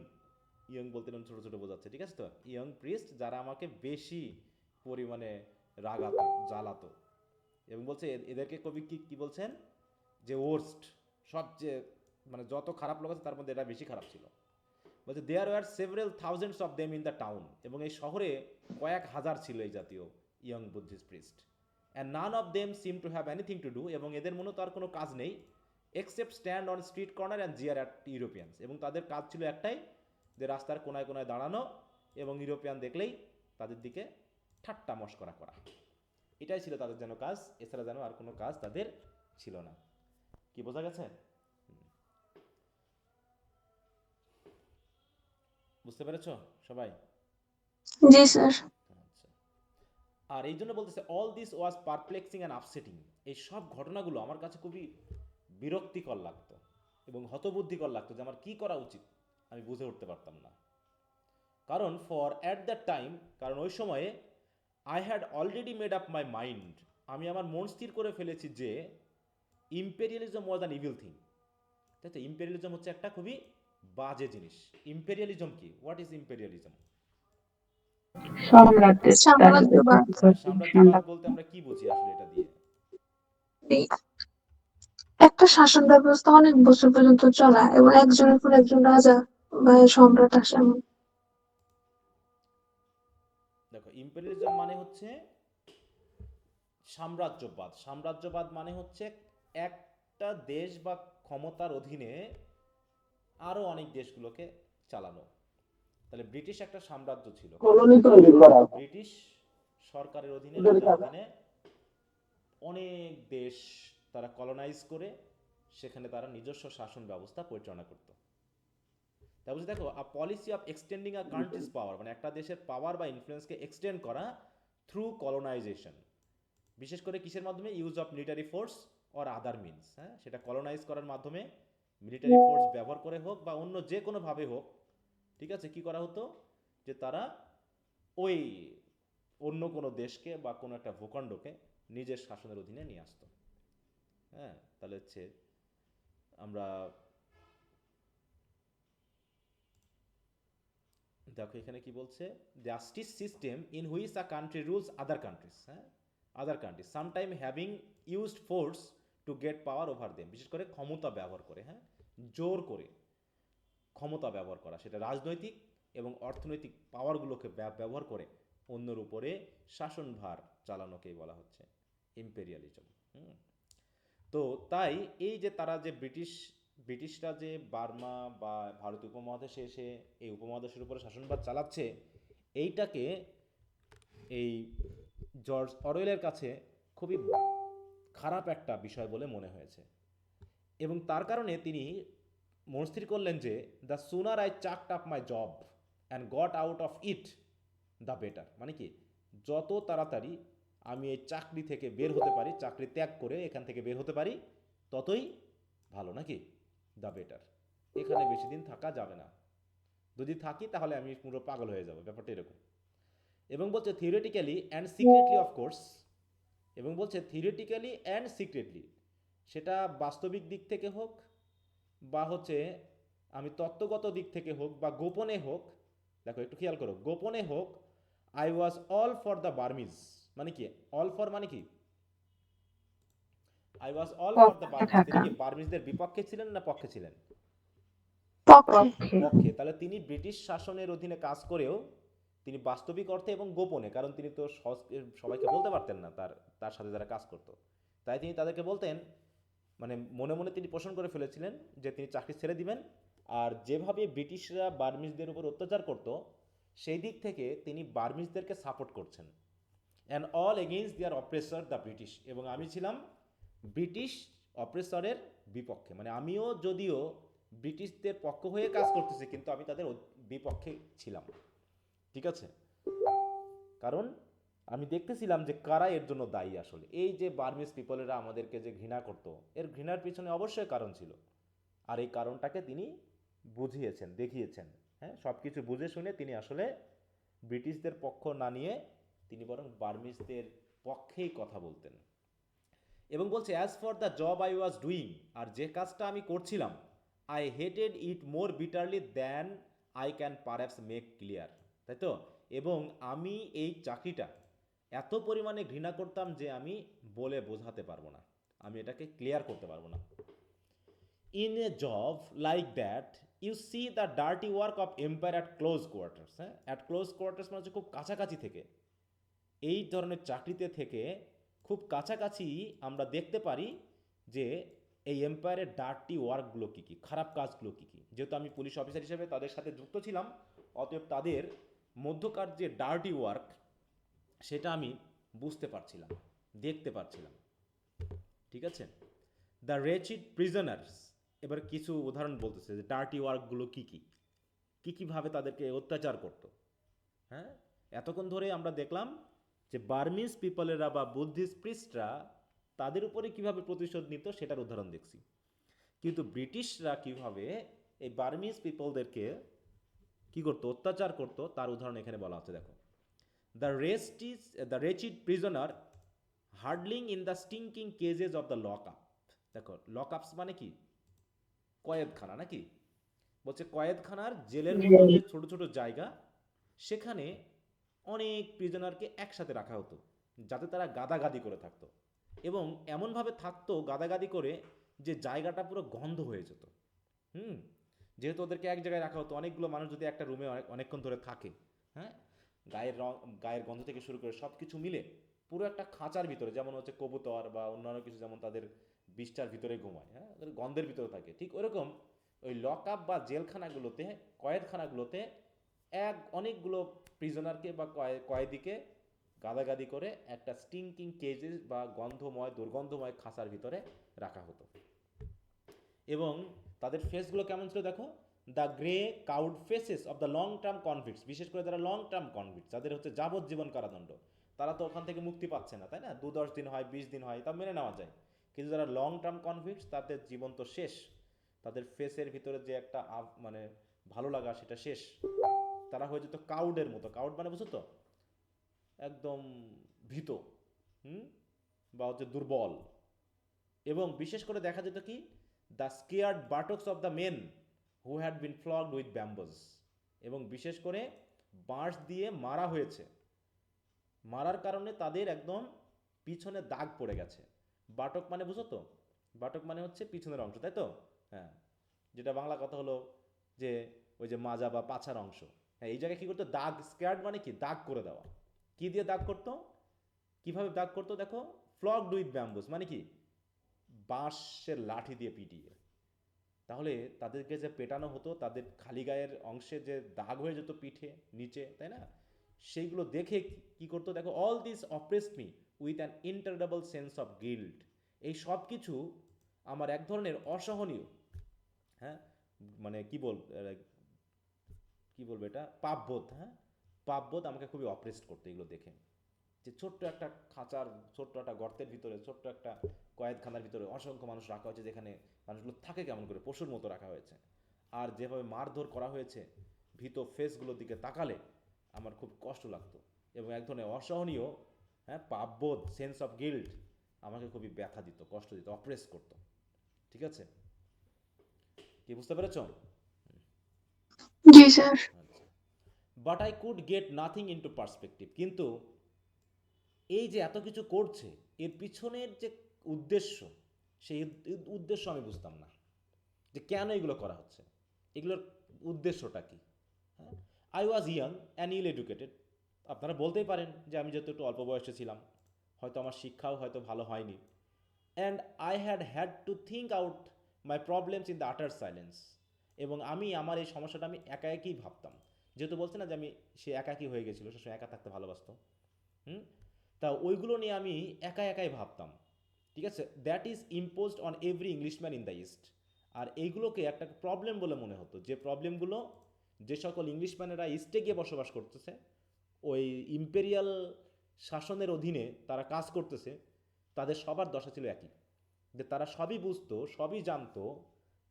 ইয়ং বলতে ছোট ছোট বোঝাচ্ছে, ঠিক আছে তো, ইয়ং প্রিস্ট যারা আমাকে বেশি পরিমাণে রাগাতো, জ্বালাতো। এবং বলছে এদেরকে কবি কি কি বলছেন, যে ওর্স্ট, সবচেয়ে মানে যত খারাপ লোক আছে তার মধ্যে এরা বেশি খারাপ ছিল। বলছে there were several thousands of them in the town, এবং এই শহরে কয়েক হাজার ছিল এই জাতীয় young Buddhist priest, and none of them seem to have anything to do, এবং এদের মনে তো আর কোনো কাজ নেই, except stand on street corner and jeer at Europeans, এবং তাদের কাজ ছিল একটাই, যে রাস্তার কোনায় কোনায় দাঁড়ানো এবং ইউরোপিয়ান দেখলেই তাদের দিকে ঠাট্টা মস্করা করা, এটাই ছিল তাদের যেন কাজ, এছাড়া যেন আর কোনো কাজ তাদের ছিল না। কি বোঝা গেছে? বুঝতে পেরেছো সবাই? জি স্যার। আচ্ছা, আর এই জন্য বলতেছে all this was perplexing and upsetting, এই সব ঘটনাগুলো আমার কাছে খুবই বিরক্তিকর লাগতো এবং হতবুদ্ধিকর লাগতো, যে আমার কি করা উচিত আমি বুঝে উঠতে পারতাম না। কারণ ফর অ্যাট দ্যাট টাইম, কারণ ওই সময়ে I had already made up my mind, আমি আমার মন স্থির করে ফেলেছি যে imperialism was an evil thing. তাই তো, ইম্পেরিয়ালিজম হচ্ছে একটা খুবই বাজে জিনিস। ইম্পেরিয়ালিজম কি, হোয়াট ইজ ইম্পেরিয়ালিজম? সাম্রাজ্যের সাম্রাজ্যবাদ। রাজনৈতিক সাম্রাজ্যবাদ বলতে আমরা কি বুঝি আসলে এটা দিয়ে? এই একটা শাসন ব্যবস্থা অনেক বছর পর্যন্ত চলায় এবং একজনের পর একজন রাজা বা সম্রাট আসে এমন। দেখো, ইম্পেরিয়ালিজম মানে হচ্ছে সাম্রাজ্যবাদ। সাম্রাজ্যবাদ মানে হচ্ছে একটা দেশ বা ক্ষমতার অধীনে আরো অনেক দেশগুলোকে চালানো। তাহলে ব্রিটিশ একটা সাম্রাজ্য ছিল, ব্রিটিশ সরকারের অধীনে, রাজার অধীনে অনেক দেশ তারা কলোনাইজ করে সেখানে তারা নিজস্ব শাসন ব্যবস্থা পরিচালনা করত। তা বলছে দেখো, a policy of extending a country's power, মানে একটা দেশের পাওয়ার বা ইনফ্লুয়েন্সকে এক্সটেন্ড করা থ্রু কলোনাইজেশন। বিশেষ করে কিসের মাধ্যমে? Use of military force or other means. হ্যাঁ, সেটা কলোনাইজ করার মাধ্যমে, মিলিটারি ফোর্স ব্যবহার করে হোক বা অন্য যে কোনোভাবে হোক। ঠিক আছে, কি করা হতো? যে তারা ওই অন্য কোনো দেশকে বা কোনো একটা ভূখণ্ডকে নিজের শাসনের অধীনে নিয়ে আসতো। হ্যাঁ, তাহলে হচ্ছে আমরা দেখো এখানে কি বলছে, justice system in which a country rules other countries. হ্যাঁ, other countries sometime having used force to get power over them. বিশেষ করে ক্ষমতা ব্যবহার করে, হ্যাঁ, জোর করে ক্ষমতা ব্যবহার করা, সেটা রাজনৈতিক এবং অর্থনৈতিক পাওয়ারগুলোকে ব্যবহার করে অন্যের উপরে শাসনভার চালানোকেই বলা হচ্ছে ইম্পেরিয়ালিজম। হুম। তো তাই এই যে তারা যে ব্রিটিশরা যে বার্মা বা ভারতীয় উপমহাদেশে এসে এই উপমহাদেশের উপরে শাসনভার চালাচ্ছে, এইটাকে এই জর্জ অরওয়েলের কাছে খুবই খারাপ একটা বিষয় বলে মনে হয়েছে। এবং তার কারণে তিনি মনস্থির করলেন যে the sooner I chucked up my job and got out of it the better. মানে কি, যত তাড়াতাড়ি আমি এই চাকরি থেকে বের হতে পারি, চাকরি ত্যাগ করে এখান থেকে বের হতে পারি, ততই ভালো, নাকি? The better. এখানে বেশি দিন থাকা যাবে না, যদি থাকি তাহলে আমি পুরো পাগল হয়ে যাব, ব্যাপারটা এরকম। এবং বলছে থিওরিটিক্যালি অ্যান্ড সিক্রেটলি অফকোর্স, এবং বলছে থিওরিটিক্যালি অ্যান্ড সিক্রেটলি, সেটা বাস্তবিক দিক থেকে হোক বা হচ্ছে আমি তত্ত্বগত দিক থেকে হোক বা গোপনে হোক। দেখো একটু খেয়াল করো, গোপনে হোক, I was all for the Burmese. মানে কি অল ফর? মানে কি I was all for the পক্ষে বার্মিজ। তিনি থাকা। কি বার্মিজদের বিপক্ষে ছিলেন না পক্ষে ছিলেন? পক্ষে। পক্ষে। পক্ষে। তাহলে তিনি ব্রিটিশ শাসনের অধীনে কাজ করেও তিনি বাস্তবিক অর্থে এবং গোপনে, কারণ তিনি তো সবাইকে বলতে পারতেন না তার তার সাথে যারা কাজ করতো, তাই তিনি তাদেরকে বলতেন, মানে মনে মনে তিনি পোষণ করে ফেলেছিলেন যে তিনি চাকরি ছেড়ে দিবেন। আর যেভাবে ব্রিটিশরা বার্মিজদের উপর অত্যাচার করত, সেই দিক থেকে তিনি বার্মিজদেরকে সাপোর্ট করছেন। And all against their oppressor the British. এবং আমি ছিলাম ব্রিটিশ অপ্রেসরের বিপক্ষে, মানে আমিও যদিও ব্রিটিশদের পক্ষ হয়ে কাজ করতেছি, কিন্তু আমি তাদের বিপক্ষে ছিলাম। ঠিক আছে, কারণ আমি দেখতেছিলাম যে কারা এর জন্য দায়ী আসলে। এই যে বার্মিজ পিপলেরা আমাদেরকে যে ঘৃণা করতো, এর ঘৃণার পিছনে অবশ্যই কারণ ছিল। আর এই কারণটাকে তিনি বুঝিয়েছেন, দেখিয়েছেন। হ্যাঁ, সব কিছু বুঝে শুনে তিনি আসলে ব্রিটিশদের পক্ষ না নিয়ে তিনি বরং বার্মিজদের পক্ষেই কথা বলতেন। এবং বলছে as for the job I was doing, আর যে কাজটা আমি করছিলাম, I hated it more bitterly than I can perhaps make clear. তাই তো? এবং আমি এই চাকরিটা এত পরিমাণে ঘৃণা করতাম যে আমি বলে বোঝাতে পারবো না, আমি এটাকে ক্লিয়ার করতে পারবো না। In a job like that you see the dirty work of empire at close quarters. হ্যাঁ, অ্যাট ক্লোজ কোয়ার্টার্স মানে হচ্ছে খুব কাছাকাছি থেকে। এই ধরনের চাকরিতে থেকে খুব কাছাকাছি আমরা দেখতে পারি যে এই এম্পায়ারের ডার্টি ওয়ার্কগুলো কী কী, খারাপ কাজগুলো কী কী। যেহেতু আমি পুলিশ অফিসার হিসেবে তাদের সাথে যুক্ত ছিলাম, অতএব তাদের মধ্যকার যে ডার্টি ওয়ার্ক, সেটা আমি বুঝতে পারছিলাম, দেখতে পারছিলাম। ঠিক আছে, দ্য রেচিড প্রিজনার্স। এবার কিছু উদাহরণ বলতেছে যে ডার্টি ওয়ার্কগুলো কী কী, কী কীভাবে তাদেরকে অত্যাচার করতো। হ্যাঁ, এতক্ষণ ধরে আমরা দেখলাম যে বার্মিজ পিপলেরা বা বুদ্ধিস্ট প্রিস্টরা তাদের উপরে কিভাবে প্রতিশোধ নিত সেটার উদাহরণ দেখছি। কিন্তু ব্রিটিশরা কিভাবে এই বার্মিজ পিপলদেরকে কি করতো, অত্যাচার করতো, তার উদাহরণ এখানে বলা হচ্ছে। দেখো, the wretched prisoner huddling in the stinking cages of the lock up. দেখো, লক আপস মানে কি? কয়েদখানা, নাকি? বলছে কয়েদখানার জেলের মতো যে ছোট ছোট জায়গা, সেখানে অনেক প্রিজনারকে একসাথে রাখা হতো যাতে তারা গাদাগাদি করে থাকতো। এবং এমনভাবে থাকতো গাদাগাদি করে যে জায়গাটা পুরো গন্ধ হয়ে যেত। হুম যেহেতু ওদেরকে এক জায়গায় রাখা হতো, অনেকগুলো মানুষ যদি একটা রুমে অনেকক্ষণ ধরে থাকে, হ্যাঁ, গায়ের রং, গায়ের গন্ধ থেকে শুরু করে সব কিছু মিলে পুরো একটা খাঁচার ভিতরে, যেমন হচ্ছে কবুতর বা অন্যান্য কিছু যেমন তাদের বিষ্ঠার ভিতরে ঘুমায়, হ্যাঁ, ওদের গন্ধের ভিতরে থাকে, ঠিক ওরকম ওই লক আপ বা জেলখানাগুলোতে, কয়েদখানাগুলোতে অনেকগুলো প্রিজনারকে বা কয়েদিকে গাদাগাদি করে একটা স্টিংকিং কেজেস বা গন্ধময় দুর্গন্ধময় খাঁচার ভিতরে রাখা হতো। এবং তাদের ফেসগুলো কেমন ছিল দেখো, the grey cowed faces of the long term convicts, বিশেষ করে যারা লং টার্ম কনভিক্টস, যাদের হচ্ছে যাবজ্জীবন কারাদণ্ড, তারা তো ওখান থেকে মুক্তি পাচ্ছে না, তাই না, 2-10 দিন হয়, 20 দিন হয়, তা মেনে নেওয়া যায়। কিন্তু যারা লং টার্ম কনভিক্টস, তাদের জীবন তো শেষ, তাদের ফেসের ভিতরে যে একটা মানে ভালো লাগা সেটা শেষ, তারা হয়ে যেত কাউডের মতো। কাউড মানে বুঝো তো, একদম ভীত, হুম, বা হচ্ছে দুর্বল। এবং বিশেষ করে দেখা যেত কি, the scarred buttocks of the men who had been flogged with bamboos, এবং বিশেষ করে বাঁশ দিয়ে মারা হয়েছে, মারার কারণে তাদের একদম পিছনে দাগ পড়ে গেছে। বাটক মানে বুঝো তো, বাটক মানে হচ্ছে পিছনের অংশ, তাই তো, হ্যাঁ, যেটা বাংলা কথা হলো যে ওই যে মাজা বা পাছার অংশ। হ্যাঁ, এই জায়গায় কী করতো, দাগ, স্কেয়ার্ড মানে কি, দাগ করে দেওয়া। কি দিয়ে দাগ করতো, কিভাবে দাগ করতো দেখো, ফ্লগড উইথ ব্যাম্বুস মানে কি, বাঁশের লাঠি দিয়ে পিটিয়ে। তাহলে তাদেরকে যে পেটানো হতো, তাদের খালি গায়ের অংশে যে দাগ হয়ে যেত পিঠে নিচে, তাই না, সেইগুলো দেখে কি করতো দেখো, all this oppressed me with an intolerable sense of guilt, এই সব কিছু আমার এক ধরনের অসহনীয়, হ্যাঁ, মানে কি বলবো এটা, পাপবোধ, হ্যাঁ, পাপবোধ আমাকে খুবই অপ্রেসড করতো এগুলো দেখে। যে ছোট্ট একটা খাঁচার, ছোট্ট একটা গর্তের ভিতরে, ছোট্ট একটা কয়েদখানার ভিতরে অসংখ্য মানুষ রাখা হয়েছে, যেখানে মানুষগুলো থাকে কেমন করে, পশুর মতো রাখা হয়েছে। আর যেভাবে মারধর করা হয়েছে, ভীত ফেসগুলোর দিকে তাকালে আমার খুব কষ্ট লাগতো, এবং এক ধরনের অসহনীয়, হ্যাঁ, পাপবোধ, সেন্স অফ গিল্ট আমাকে খুবই ব্যথা দিত, কষ্ট দিত, অপ্রেস করতো। ঠিক আছে, কি বুঝতে পেরেছ? জি স্যার। আচ্ছা, but I could get nothing into perspective, কিন্তু এই যে এত কিছু করছে, এর পিছনের যে উদ্দেশ্য, সেই উদ্দেশ্য আমি বুঝতাম না, যে কেন এগুলো করা হচ্ছে, এগুলোর উদ্দেশ্যটা কি। হ্যাঁ, I was young and ill educated, আপনারা বলতেই পারেন যে আমি যেহেতু একটু অল্প বয়সে ছিলাম, হয়তো আমার শিক্ষাও হয়তো ভালো হয়নি, and I had to think out my problems in the আটার সাইলেন্স, এবং আমি আমার এই সমস্যাটা আমি একা একই ভাবতাম, যেহেতু বলছে না যে আমি, সে একাকী হয়ে গেছিলো, সে একা থাকতে ভালোবাসতো, হুম, তা ওইগুলো নিয়ে আমি একা একাই ভাবতাম। ঠিক আছে, that is imposed on every Englishman in the East, আর এইগুলোকে একটা প্রবলেম বলে মনে হতো, যে প্রবলেমগুলো যে সকল ইংলিশম্যানেরা ইস্টে গিয়ে বসবাস করতেছে, ওই ইম্পেরিয়াল শাসনের অধীনে তারা কাজ করতেছে, তাদের সবার দশা ছিল একই, যে তারা সবই বুঝতো, সবই জানতো,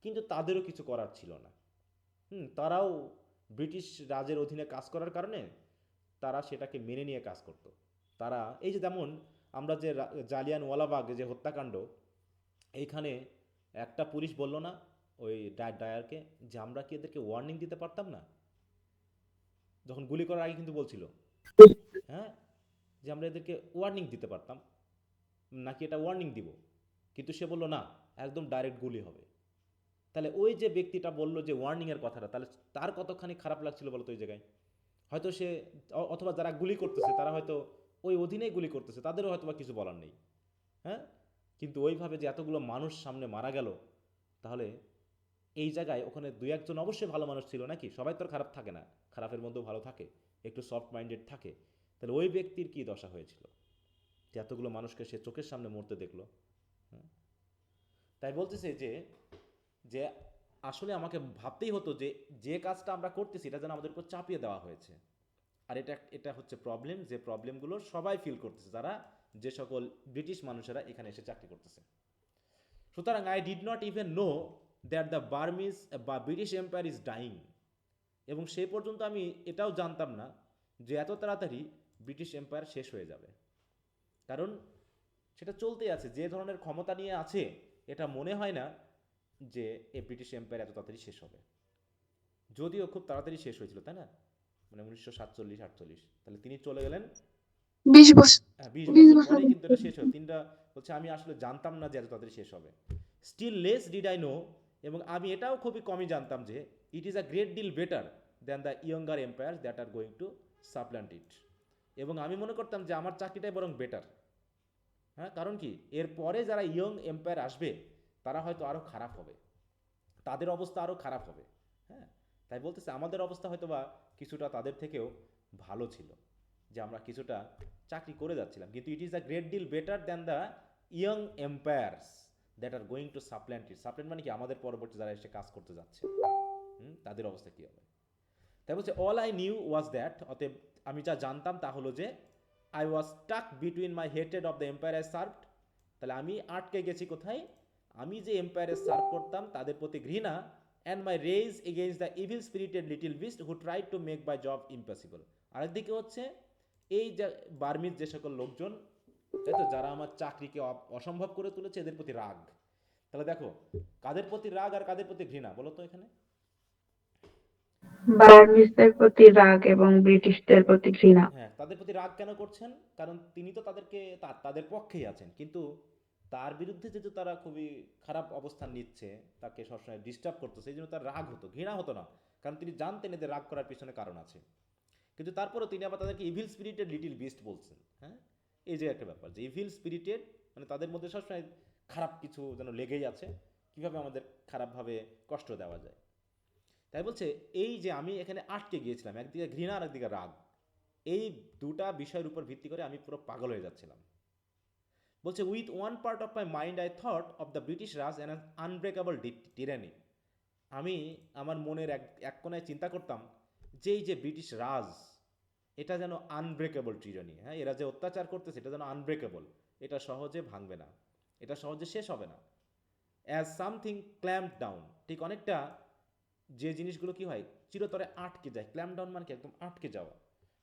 কিন্তু তাদেরও কিছু করার ছিল না। তারাও ব্রিটিশ রাজের অধীনে কাজ করার কারণে তারা সেটাকে মেনে নিয়ে কাজ করতো। তারা এই যে যেমন আমরা যে জালিয়ানওয়ালাবাগ যে হত্যাকাণ্ড, এইখানে একটা পুলিশ বলল না ওই ডায়ারকে, যে আমরা কি এদেরকে ওয়ার্নিং দিতে পারতাম না, যখন গুলি করার আগে কিন্তু বলছিল, হ্যাঁ, যে আমরা এদেরকে ওয়ার্নিং দিতে পারতাম নাকি, এটা ওয়ার্নিং দিব, কিন্তু সে বলল না, একদম ডাইরেক্ট গুলি হবে। তাহলে ওই যে ব্যক্তিটা বললো যে ওয়ার্নিংয়ের কথাটা, তাহলে তার কতখানি খারাপ লাগছিল বলতো ওই জায়গায়। হয়তো সে, অথবা যারা গুলি করতেছে তারা হয়তো ওই অধীনেই গুলি করতেছে, তাদেরও হয়তো বা কিছু বলার নেই, হ্যাঁ, কিন্তু ওইভাবে যে এতগুলো মানুষ সামনে মারা গেল, তাহলে এই জায়গায় ওখানে 2-1 জন অবশ্যই ভালো মানুষ ছিল নাকি, সবাই তো আর খারাপ থাকে না, খারাপের মধ্যেও ভালো থাকে, একটু সফট মাইন্ডেড থাকে। তাহলে ওই ব্যক্তির কী দশা হয়েছিল, যে এতগুলো মানুষকে সে চোখের সামনে মরতে দেখলো। হ্যাঁ, তাই বলতেছে যে যে আসলে আমাকে ভাবতেই হতো যে যে কাজটা আমরা করতেছি এটা যেন আমাদের উপর চাপিয়ে দেওয়া হয়েছে। আর এটা এটা হচ্ছে প্রবলেম, যে প্রবলেমগুলো সবাই ফিল করতেছে, যারা, যে সকল ব্রিটিশ মানুষেরা এখানে এসে চাকরি করতেছে। সুতরাং I did not even know that the Burmese বা ব্রিটিশ এম্পায়ার ইজ ডাইং, এবং সেই পর্যন্ত আমি এটাও জানতাম না যে এত তাড়াতাড়ি ব্রিটিশ এম্পায়ার শেষ হয়ে যাবে, কারণ সেটা চলতেই আছে, যে ধরনের ক্ষমতা নিয়ে আছে, এটা মনে হয় না যে এই ব্রিটিশ এম্পায়ার এত তাড়াতাড়ি শেষ হবে, যদিও খুব তাড়াতাড়ি শেষ হয়েছিল, তাই না, মানে 1947-48, তাহলে তিনি চলে গেলেন, 20 বছর। হ্যাঁ, 20 20 বছর বছর। পরেই কিন্তু এটা শেষ হয়, বলছে আমি আসলে জানতাম না যে এত তাড়াতাড়ি শেষ হবে। Still less did I know, এবং আমি এটাও খুবই কমই জানতাম যে it is a great deal better than the younger empires that are going to supplant it. এবং আমি মনে করতাম যে আমার চাকরিটাই বরং বেটার। হ্যাঁ, কারণ কি, এর পরে যারা ইয়ং এম্পায়ার আসবে তারা হয়তো আরও খারাপ হবে, তাদের অবস্থা আরও খারাপ হবে। হ্যাঁ, তাই বলতেছে আমাদের অবস্থা হয়তো বা কিছুটা তাদের থেকেও ভালো ছিল, যে আমরা কিছুটা চাকরি করে যাচ্ছিলাম, কিন্তু it is a great deal better than the young empires that are going to supplant it. Supplant মানে কি, আমাদের পরবর্তী যারা এসে কাজ করতে যাচ্ছে তাদের অবস্থা কী হবে। তাই বলছে all I knew was that, অতএব আমি যা জানতাম তা হলো যে I was stuck between my হেটেড of the empire I served. তাহলে আমি আটকে গেছি কোথায়, আমি যে এম্পায়ারে সার্ভ করতাম তাদের প্রতি ঘৃণা, and my rage against the evil spirited little beast who tried to make my job impossible. আরেকদিকে হচ্ছে এই যে বার্মিজ যে সকল লোকজন, তাই তো, যারা আমার চাকরিকে অসম্ভব করে তুলেছে, এদের প্রতি রাগ। তাহলে দেখো কাদের প্রতি রাগ আর কাদের প্রতি ঘৃণা বলো তো এখানে। বার্মিজদের প্রতি রাগ এবং ব্রিটিশদের প্রতি ঘৃণা। হ্যাঁ, তাদের প্রতি রাগ কেন করছেন, কারণ তিনি তো তাদেরকে তাদের পক্ষেই আছেন, কিন্তু তার বিরুদ্ধে যেহেতু তারা খুবই খারাপ অবস্থান নিচ্ছে, তাকে সবসময় ডিস্টার্ব করতেছে, এই জন্য তার রাগ হতো, ঘৃণা হতো না, কারণ তিনি জানতেন এদের রাগ করার পিছনে কারণ আছে। কিন্তু তারপরেও তিনি আবার তাদেরকে ইভিল স্পিরিটেড লিটিল বিস্ট বলছেন। হ্যাঁ, এই যে একটা ব্যাপার, যে ইভিল স্পিরিটেড মানে তাদের মধ্যে সবসময় খারাপ কিছু যেন লেগেই আছে, কীভাবে আমাদের খারাপভাবে কষ্ট দেওয়া যায়। তাই বলছে এই যে আমি এখানে আটকে গিয়েছিলাম, একদিকে ঘৃণা আর একদিকে রাগ, এই দুটা বিষয়ের উপর ভিত্তি করে আমি পুরো পাগল হয়ে যাচ্ছিলাম। বলছে with one part of my mind I thought of the British Raj and an unbreakable টিরানি। আমি আমার মনের এক কোনায় চিন্তা করতাম যে এই যে ব্রিটিশ রাজ, এটা যেন আনব্রেকেবল টিরানি। হ্যাঁ, এরা যে অত্যাচার করতেছে এটা যেন আনব্রেকেবল, এটা সহজে ভাঙবে না, এটা সহজে শেষ হবে না। অ্যাজ সামথিং ক্ল্যাম্প ডাউন, ঠিক অনেকটা যে জিনিসগুলো কি হয় চিরতরে আটকে যায়, ক্ল্যাম্প ডাউন মানে কি একদম আটকে যাওয়া,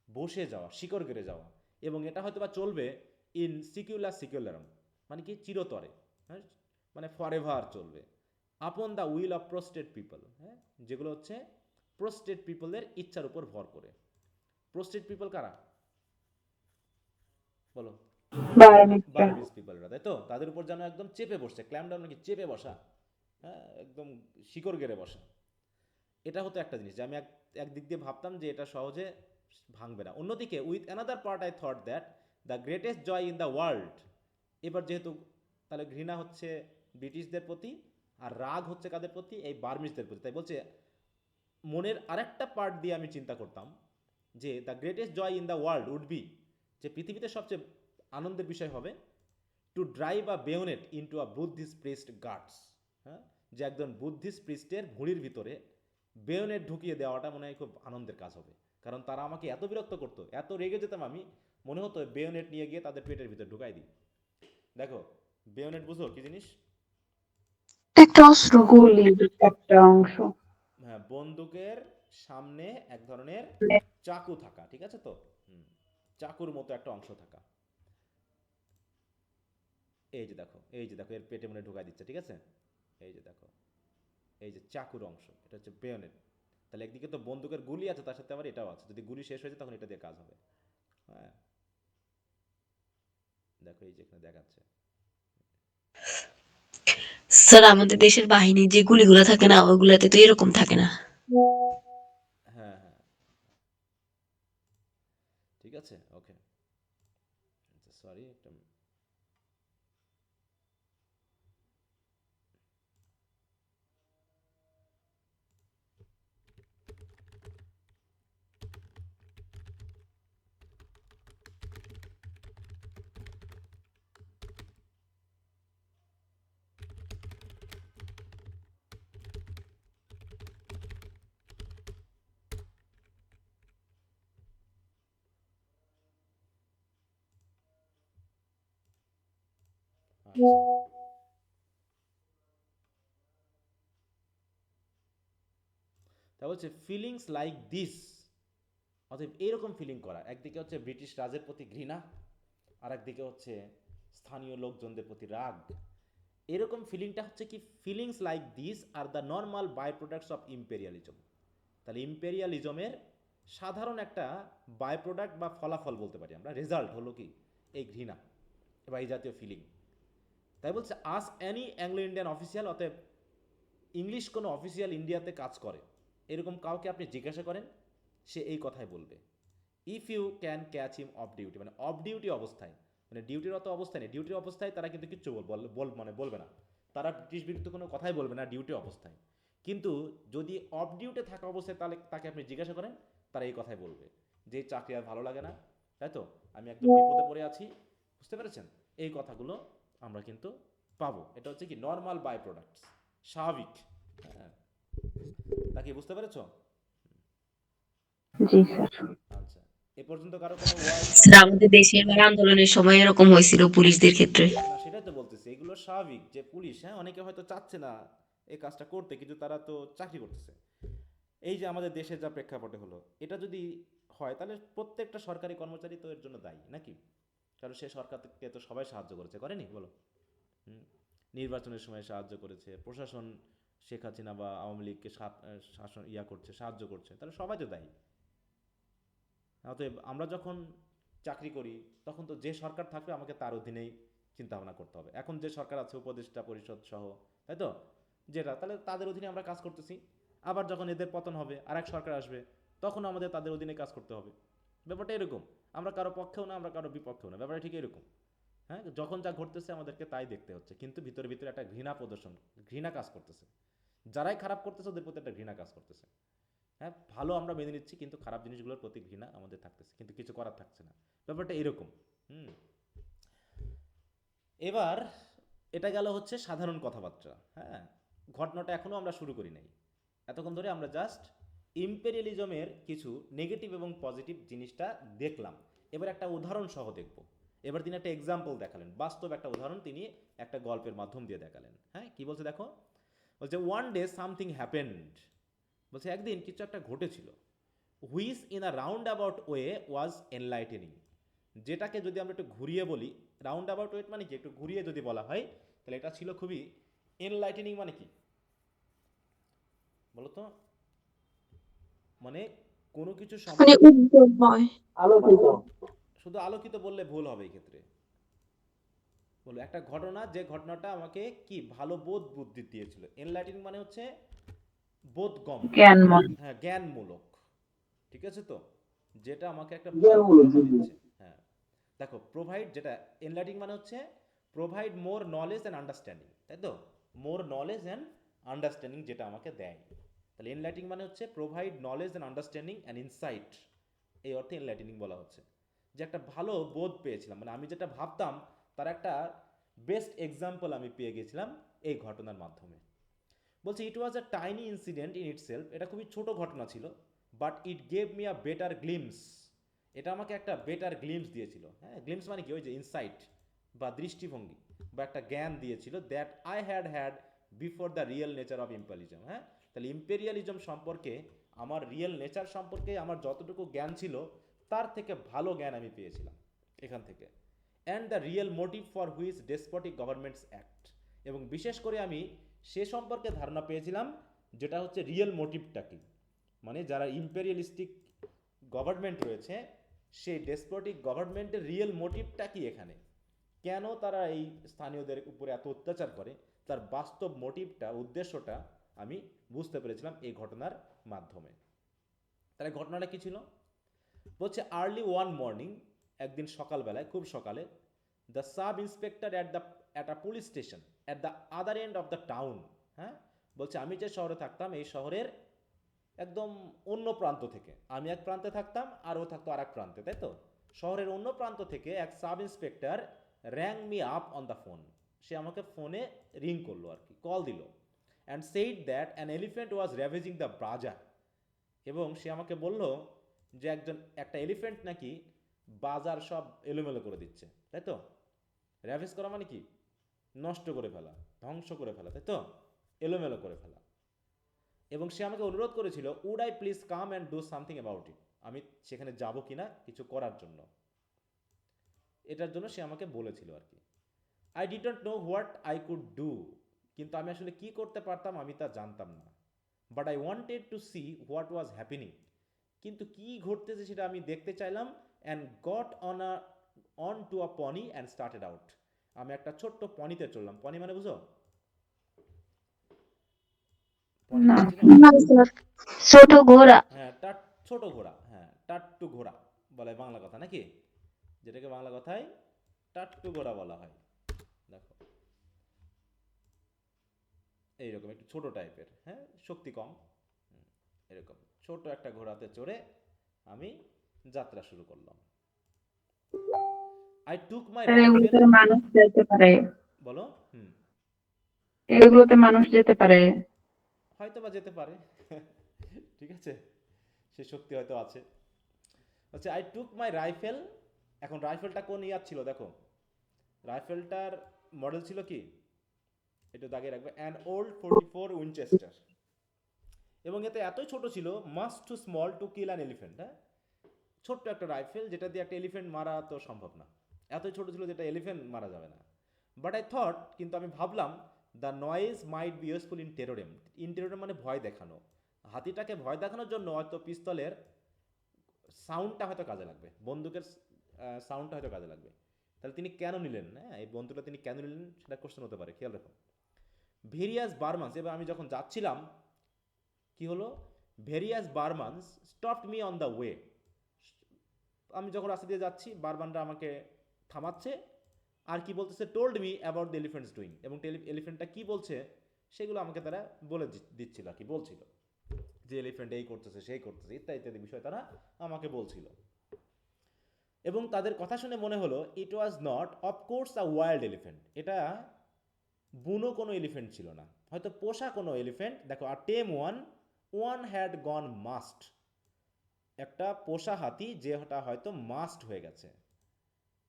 বসে যাওয়া, শিকড় গেড়ে যাওয়া, এবং এটা হয়তো বা চলবে ইন সিকিউলারাম, মানে কি চিরতরে, হ্যাঁ, মানে ফরএভার চলবে, upon the will of prostrate people. হ্যাঁ, যেগুলো হচ্ছে প্রোস্টেড পিপলের ইচ্ছার উপর ভর করে। প্রোস্টেড পিপল কারা বলো, বার্মিজরা। বার্মিজ পিপলরা, তাই তো, তাদের উপর যেন একদম চেপে বসছে, ক্ল্যাম্প ডাউন নাকি চেপে বসা, হ্যাঁ, একদম শিকড় গেড়ে বসা। এটা হতো একটা জিনিস যে আমি একদিক দিয়ে ভাবতাম যে এটা সহজে ভাঙবে না। অন্যদিকে with another part I thought that the greatest joy in the world, এবার যেহেতু তাহলে ঘৃণা হচ্ছে ব্রিটিশদের প্রতি আর রাগ হচ্ছে কাদের প্রতি, এই বার্মিজদের প্রতি। তাই বলছে মনের আরেকটা পার্ট দিয়ে আমি চিন্তা করতাম যে the greatest joy in the world would be, যে পৃথিবীতে সবচেয়ে আনন্দের বিষয় হবে to drive a bayonet into a Buddhist priest guts. হ্যাঁ, যে একজন বুদ্ধিস্ট প্রিস্টের ভুঁড়ির ভিতরে বেয়োনেট ঢুকিয়ে দেওয়াটা মনে হয় খুব আনন্দের কাজ হবে, কারণ তারা আমাকে এত বিরক্ত করতো, এত রেগে যেতাম আমি, মনে হতো বেয়োনেট নিয়ে গিয়ে তাদের পেটের ভিতরে ঢুকাই দিই। দেখো বেয়োনেট বুঝো কি জিনিস? একটা অস্ত্র। গুলির একটা অংশ। হ্যাঁ, বন্দুকের সামনে এক ধরনের চাকু থাকা, ঠিক আছে তো, চাকুর মতো একটা অংশ থাকা। এই যে দেখো, এই যে দেখো, এর পেটে মনে ঢুকাই দিচ্ছে, ঠিক আছে, এই যে দেখো, এই যে চাকুর অংশ, এটা হচ্ছে বেয়োনেট। তাহলে একদিকে তো বন্দুকের গুলি আছে, তার সাথে আবার এটাও আছে, যদি গুলি শেষ হয়ে যায় তখন এটা দিয়ে কাজ হবে। হ্যাঁ, দেখো এই যে এখানে দেখাচ্ছে। স্যার আমাদের দেশের বাহিনীর যে গুলিগুলো থাকে না ওগুলাতে তো এরকম থাকে না। হ্যাঁ হ্যাঁ, ঠিক আছে, ওকে, সরি একটা। আচ্ছা, তা বলছে ফিলিংস লাইক দিস, অতএব এইরকম ফিলিং করা, একদিকে হচ্ছে ব্রিটিশ রাজের প্রতি ঘৃণা, আর একদিকে হচ্ছে স্থানীয় লোকজনদের প্রতি রাগ। এরকম ফিলিংটা হচ্ছে কি, feelings like this are the normal by products of imperialism. তাহলে ইম্পেরিয়ালিজমের সাধারণ একটা বাই প্রোডাক্ট বা ফলাফল বলতে পারি আমরা, রেজাল্ট হলো কি এই ঘৃণা বা এই জাতীয় ফিলিং। তাই বলছে আস অ্যানি অ্যাংলো ইন্ডিয়ান অফিসিয়াল, অতএব ইংলিশ কোনো অফিসিয়াল ইন্ডিয়াতে কাজ করে এরকম কাউকে আপনি জিজ্ঞাসা করেন, সে এই কথাই বলবে। If you can catch him off duty, মানে অফ ডিউটি অবস্থায়, মানে ডিউটির অত অবস্থায় নেই, ডিউটির অবস্থায় তারা কিন্তু কিচ্ছু মানে বলবে না, তারা ব্রিটিশ বিরুদ্ধে কোনো কথাই বলবে না ডিউটি অবস্থায়। কিন্তু যদি অফ ডিউটি থাকা অবস্থায় তাহলে তাকে আপনি জিজ্ঞাসা করেন, তারা এই কথাই বলবে যে এই চাকরি আর ভালো লাগে না, তাই তো, আমি একদম বিপদে পড়ে আছি, বুঝতে পেরেছেন? এই কথাগুলো আমরা কিন্তু পাবো। এটা হচ্ছে কি নর্মাল বাই প্রোডাক্টস, স্বাভাবিক। হ্যাঁ, তা কি বুঝতে পেরেছো? জি স্যার। আচ্ছা, এ পর্যন্ত কারো কোনো ওয়ার্ড স্যার আমাদের দেশে এবার আন্দোলনের সময় এরকম হয়েছিল পুলিশদের ক্ষেত্রে। না, সেটাই তো বলতেছি, এগুলো স্বাভাবিক যে পুলিশ, হ্যাঁ, অনেকে হয়তো চাচ্ছে না এই কাজটা করতে, কিন্তু তারা তো চাকরি করতেছে। এই যে আমাদের দেশের যা প্রেক্ষাপটে হলো, এটা যদি হয় তাহলে প্রত্যেকটা সরকারি কর্মচারী তো এর জন্য দায়ী নাকি? কারণ সে সরকারকে তো সবাই সাহায্য করেছে, করেনি বলো? হুম, নির্বাচনের সময় সাহায্য করেছে, প্রশাসন শেখ হাসিনা বা আওয়ামী লীগকে শাসন করছে, সাহায্য করছে, তাহলে সবাই তো দায়ী। অতএব আমরা যখন চাকরি করি তখন তো যে সরকার থাকবে আমাকে তার অধীনেই চিন্তা ভাবনা করতে হবে। এখন যে সরকার আছে উপদেষ্টা পরিষদ সহ, তাই তো, যেটা, তাহলে তাদের অধীনে আমরা কাজ করতেছি। আবার যখন এদের পতন হবে আর এক সরকার আসবে, তখন আমাদের তাদের অধীনে কাজ করতে হবে। ব্যাপারটা এরকম, আমরা কারো পক্ষেও না, আমরা কারো বিপক্ষেও না, ব্যাপারটা ঠিক এরকম। হ্যাঁ, যখন যা ঘটতেছে আমাদেরকে তাই দেখতে হচ্ছে, কিন্তু ভিতরে ভিতরে একটা ঘৃণা প্রদর্শন, ঘৃণা কাজ করতেছে। যারাই খারাপ করতেছে ওদের প্রতি একটা ঘৃণা কাজ করতেছে। হ্যাঁ, ভালো আমরা মেনে নিচ্ছি, কিন্তু খারাপ জিনিসগুলোর প্রতি ঘৃণা আমাদের থাকতেছে, কিন্তু কিছু করার থাকছে না। ব্যাপারটা এরকম। হুম, এবার এটা গেল হচ্ছে সাধারণ কথাবার্তা। হ্যাঁ, ঘটনাটা এখনও আমরা শুরু করি নাই, এতক্ষণ ধরে আমরা জাস্ট ইম্পেরিয়ালিজমের কিছু নেগেটিভ এবং পজিটিভ জিনিসটা দেখলাম। এবার একটা উদাহরণ সহ দেখব। এবার তিনি একটা এক্সাম্পল দেখালেন, বাস্তব একটা উদাহরণ তিনি একটা গল্পের মাধ্যম দিয়ে দেখালেন। হ্যাঁ, কি বলছে দেখো, বলছে ওয়ান ডে সামথিং হ্যাপেন্ড, বলছে একদিন কিছু একটা ঘটেছিল, which in a roundabout way was enlightening, যেটাকে যদি আমরা একটু ঘুরিয়ে বলি, রাউন্ড অ্যাবাউট ওয়ে মানে কি, একটু ঘুরিয়ে যদি বলা হয় তাহলে এটা ছিল খুবই এনলাইটেনিং। মানে কি বলতো, মানে কোনো কিছু মানে সম্পর্কে, উদ্যোগময়। শুধু আলোকিত বললে ভুল হবে এই ক্ষেত্রে, বলো একটা ঘটনা, যে ঘটনাটা আমাকে কি ভালো বোধ বুদ্ধি দিয়েছিল। এনলাইটেনিং মানে হচ্ছে বোধগম্য, জ্ঞানময়। হ্যাঁ, জ্ঞানমূলক, ঠিক আছে তো, যেটা আমাকে একটা ভালো ধারণা দিচ্ছে। হ্যাঁ, দেখো প্রোভাইড, যেটা এনলাইটিং মানে হচ্ছে provide more knowledge and understanding, তাই তো, মোর নলেজ অ্যান্ড আন্ডারস্ট্যান্ডিং যেটা আমাকে দেয়। তাহলে এনলাইটিং মানে হচ্ছে provide knowledge and understanding and insight, এই অর্থে এনলাইটেনিং বলা হচ্ছে। যে একটা ভালো বোধ পেয়েছিলাম, মানে আমি যেটা ভাবতাম তার একটা বেস্ট এক্সাম্পল আমি পেয়ে গেছিলাম এই ঘটনার মাধ্যমে। বলছে ইট was a tiny incident in itself, এটা খুবই ছোট ঘটনা ছিল, but it gave me a better glimpse, এটা আমাকে একটা বেটার গ্লিমস দিয়েছিল। হ্যাঁ, গ্লিমস মানে কি, ওই যে ইনসাইট বা দৃষ্টিভঙ্গি বা একটা জ্ঞান দিয়েছিল, that I had had before the real nature of imperialism. হ্যাঁ, তাহলে ইম্পেরিয়ালিজম সম্পর্কে আমার রিয়েল নেচার সম্পর্কে আমার যতটুকু জ্ঞান ছিল তার থেকে ভালো জ্ঞান আমি পেয়েছিলাম এখান থেকে। And the real motive for which despotic governments act, এবং বিশেষ করে আমি সে সম্পর্কে ধারণা পেয়েছিলাম যেটা হচ্ছে রিয়েল মোটিভটা কি, মানে যারা ইম্পেরিয়ালিস্টিক গভর্নমেন্ট রয়েছে সেই ডেসপটিক গভর্নমেন্টের রিয়েল মোটিভটা কি, এখানে কেন তারা এই স্থানীয়দের উপরে এত অত্যাচার করে, তার বাস্তব মোটিভটা, উদ্দেশ্যটা আমি বুঝতে পেরেছিলাম এই ঘটনার মাধ্যমে। তাহলে ঘটনাটা কি ছিল, বলছে আর্লি ওয়ান মর্নিং, একদিন সকালবেলায়, খুব সকালে, the sub inspector at a police station at the other end of the town. হ্যাঁ, বলছে আমি যে শহরে থাকতাম এই শহরের একদম অন্য প্রান্ত থেকে, আমি এক প্রান্তে থাকতাম আর ও থাকতো আর এক প্রান্তে, তাই তো, শহরের অন্য প্রান্ত থেকে এক sub inspector rang me up on the phone, সে আমাকে ফোনে রিং করলো আর কি, কল দিল, and said that an elephant was ravaging the bazaar, এবং সে আমাকে বলল যে একটা এলিফ্যান্ট নাকি বাজার সব এলোমেলো করে দিচ্ছে, তাই তো, র্যাভেজ করা মানে কি, নষ্ট করে ফেলা, ধ্বংস করে ফেলা, তাই তো, এলোমেলো করে ফেলা। এবং সে আমাকে অনুরোধ করেছিল would I please come and do something about it, আমি সেখানে যাব কিনা কিছু করার জন্য, এটার জন্য সে আমাকে বলেছিল আর কি। I didn't know what I could do, কিন্তু আমি আসলে কি করতে পারতাম আমি তা জানতাম না। But I wanted to see what was happening, কিন্তু কি ঘটতেছে সেটা আমি দেখতে চাইলাম। And got on to a pony and started out, আমি একটা ছোট্ট পনিতে চললাম। পনি মানে বুঝো? পনি না মানে চিনো? না স্যার। ছোট ঘোড়া। হ্যাঁ, ছোট ঘোড়া, হ্যাঁ, টাট্টু ঘোড়া বলে বাংলা কথা নাকি? যেটাকে বাংলা কথায় টাট্টু ঘোড়া বলা হয়। দেখো, এইরকম একটু ছোট টাইপের, হ্যাঁ, শক্তি কম, এরকম ছোট একটা ঘোড়াতে চড়ে আমি যাত্রা শুরু করলাম। I took my sir, rifle. এগুলোতে মানুষ যেতে পারে? বলো। হুম। এগুলোতে মানুষ যেতে পারে? হয়তো বা যেতে পারে। ঠিক আছে, সে শক্তি হয়তো আছে। হচ্ছে আই টুক মাই রাইফেল। এখন রাইফেলটা কোন ইয়ার ছিল দেখো, রাইফেলটার মডেল ছিল কি, একটু দাগে রাখবে, অ্যান ওল্ড 44 উইনচেস্টার। এবং এতে এতই ছোট ছিল, must to small to kill an elephant. হ্যাঁ, ছোট্ট একটা রাইফেল যেটা দিয়ে একটা এলিফেন্ট মারা তো সম্ভব না, এতই ছোট ছিল যেটা এলিফেন্ট মারা যাবে না। বাট আই থট, কিন্তু আমি ভাবলাম, the noise might be useful in terrorem. In terrorem মানে ভয় দেখানো, হাতিটাকে ভয় দেখানোর জন্য হয়তো পিস্তলের সাউন্ডটা হয়তো কাজে লাগবে, বন্দুকের সাউন্ডটা হয়তো কাজে লাগবে। তাহলে তিনি কেন নিলেন, হ্যাঁ, এই বন্দুকটা তিনি কেন নিলেন সেটা কোশ্চেন হতে পারে, খেয়াল রাখো। ভেরিয়াস বার্মান্স, এবার আমি যখন যাচ্ছিলাম কি হলো, various Burmans stopped me on the way. আমি যখন রাস্তা দিয়ে যাচ্ছি বারবানরা আমাকে থামাচ্ছে, আর কি বলতেছে, told me about the elephants doing, এবং এলিফেন্টটা কি বলছে সেগুলো আমাকে তারা বলে দিচ্ছিল, কি বলছিল, যে এলিফেন্ট এই করতেছে সেই করতেছে ইত্যাদি ইত্যাদি বিষয় তারা আমাকে বলছিল। এবং তাদের কথা শুনে মনে হলো it was not of course a wild elephant, এটা বুনো কোনো এলিফেন্ট ছিল না, হয়তো পোষা কোনো এলিফেন্ট। দেখো, আর টেম one, one had gone must, একটা পোষা হাতি যেটা হয়তো মাস্ট হয়ে গেছে।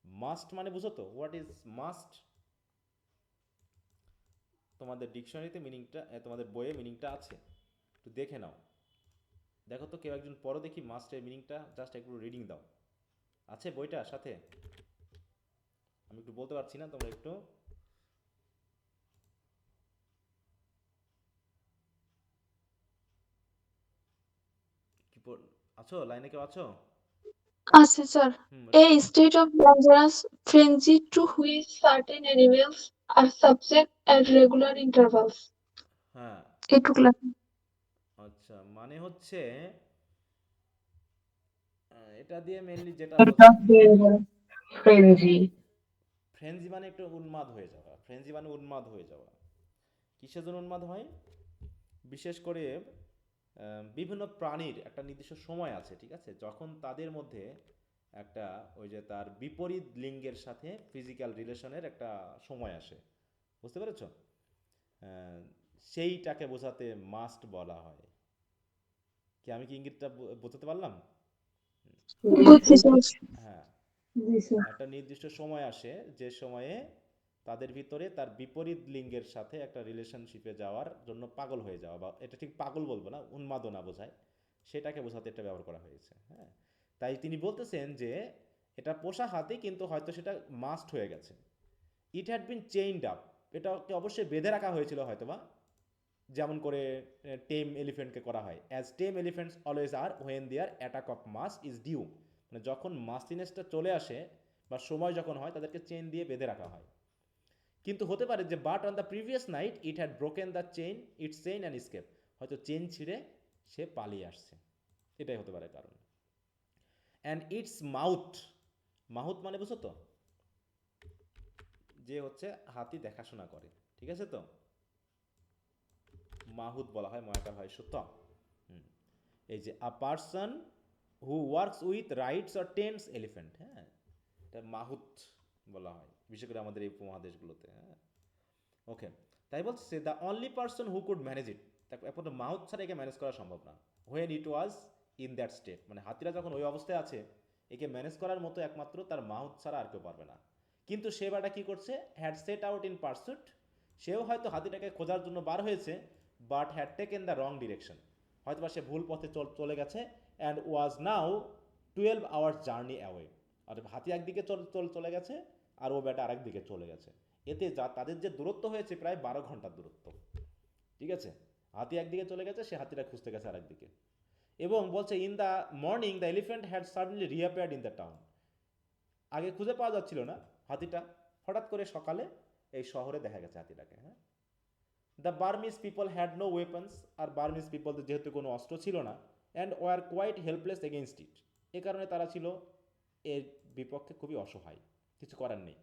মাস্ট মানে বুঝো তো, হোয়াট ইজ মাস্ট? তোমাদের ডিকশনারিতে মিনিংটা, তোমাদের বইয়ে মিনিংটা আছে, একটু দেখে নাও। দেখো তো কেউ একজন পড়ো দেখি মাস্টের মিনিংটা, জাস্ট একটু রিডিং দাও। আছে বইটা সাথে? আমি একটু বলতে পারছি না, তোমরা একটু কি আছো লাইনে, কেউ আছো? আছে sir. Hmm. A state of dangerous frenzy to which certain animals are subject at regular intervals. হ্যাঁ, এটুকু লেখা। আচ্ছা, মানে হচ্ছে এটা দিয়ে মেনলি যেটা Sort বোঝায়, of frenzy. ফ্রেঞ্জি মানে একটু উন্মাদ হয়ে যাওয়া, ফ্রেঞ্জি মানে উন্মাদ হয়ে যাওয়া। কিসের জন্য উন্মাদ হয়? বিশেষ করে বিভিন্ন প্রাণীর একটা নির্দিষ্ট সময় আছে, ঠিক আছে, যখন তাদের মধ্যে একটা, ওই যে তার বিপরীত লিঙ্গের সাথে ফিজিক্যাল রিলেশনের একটা সময় আসে, বুঝতে পেরেছো? আহ, সেইটাকে বোঝাতে মাস্ট বলা হয়। কি আমি কি ইঙ্গিতটা বোঝাতে পারলাম? বুঝছি স্যার। হ্যাঁ, জি স্যার। একটা নির্দিষ্ট সময় আসে যে সময়ে তাদের ভিতরে তার বিপরীত লিঙ্গের সাথে একটা রিলেশনশিপে যাওয়ার জন্য পাগল হয়ে যাওয়া, বা এটা ঠিক পাগল বলবো না, উন্মাদনা বোঝায়, সেটাকে বোঝাতে এটা ব্যবহার করা হয়েছে। হ্যাঁ, তাই তিনি বলতেছেন যে এটা পোষা হাতি কিন্তু হয়তো সেটা মাস্ট হয়ে গেছে। ইট হ্যাড বিন চেইনড আপ, এটাকে অবশ্যই বেঁধে রাখা হয়েছিল হয়তোবা, যেমন করে টেম এলিফেন্টকে করা হয়, as tame elephants always are when their attack of must is due, মানে যখন মাস্টিনেসটা চলে আসে বা সময় যখন হয় তাদেরকে চেন দিয়ে বেঁধে রাখা হয়। কিন্তু হতে পারে যে but on the previous night it had broken the chain, its chain and escape, হয়তো চেন ছিঁড়ে সে পালিয়ে আসছে, এটাই হতে পারে কারণ। অ্যান্ড ইটস মাউথ, মাহুত মানে বুঝো তো, যে হচ্ছে হাতি দেখাশোনা করে, ঠিক আছে তো, মাহুত বলা হয়, ময়াকার হয় সুত। এই যে a person who works with rides or tense elephant, হ্যাঁ, এটা মাহুত বলা হয় বিশেষ করে আমাদের এই উপমহাদেশগুলোতে। হ্যাঁ, ওকে, তাই বলছে the only person who could manage ইট, এখন মাউথ ছাড়া একে ম্যানেজ করা সম্ভব না। When it was in that state, মানে হাতিরা যখন ওই অবস্থায় আছে, একে ম্যানেজ করার মতো একমাত্র তার মাউথ ছাড়া আর কেউ পারবে না। কিন্তু সে বাটা কি করছে, had set out in pursuit, সেও হয়তো হাতিটাকে খোঁজার জন্য বার হয়েছে, but had taken the wrong direction, হয়তো বা সে ভুল পথে চলে গেছে, and was now 12 hours journey away, আর হাতি একদিকে চলে গেছে আর ও ব্যাটা আরেক দিকে চলে গেছে, এতে যা তাদের যে দূরত্ব হয়েছে প্রায় 12 ঘন্টার দূরত্ব, ঠিক আছে, হাতি একদিকে চলে গেছে, সে হাতিটা খুঁজতে গেছে আরেকদিকে। এবং বলছে in the morning the elephant had suddenly reappeared in the town, আগে খুঁজে পাওয়া যাচ্ছিল না হাতিটা, হঠাৎ করে সকালে এই শহরে দেখা গেছে হাতিটাকে। হ্যাঁ, the Burmese people had no weapons, আর বার্মিজ পিপলদের যেহেতু কোনো অস্ত্র ছিল না, and were quite helpless against it, এ কারণে তারা ছিল এর বিপক্ষে খুবই অসহায়, কিছু করার নেই।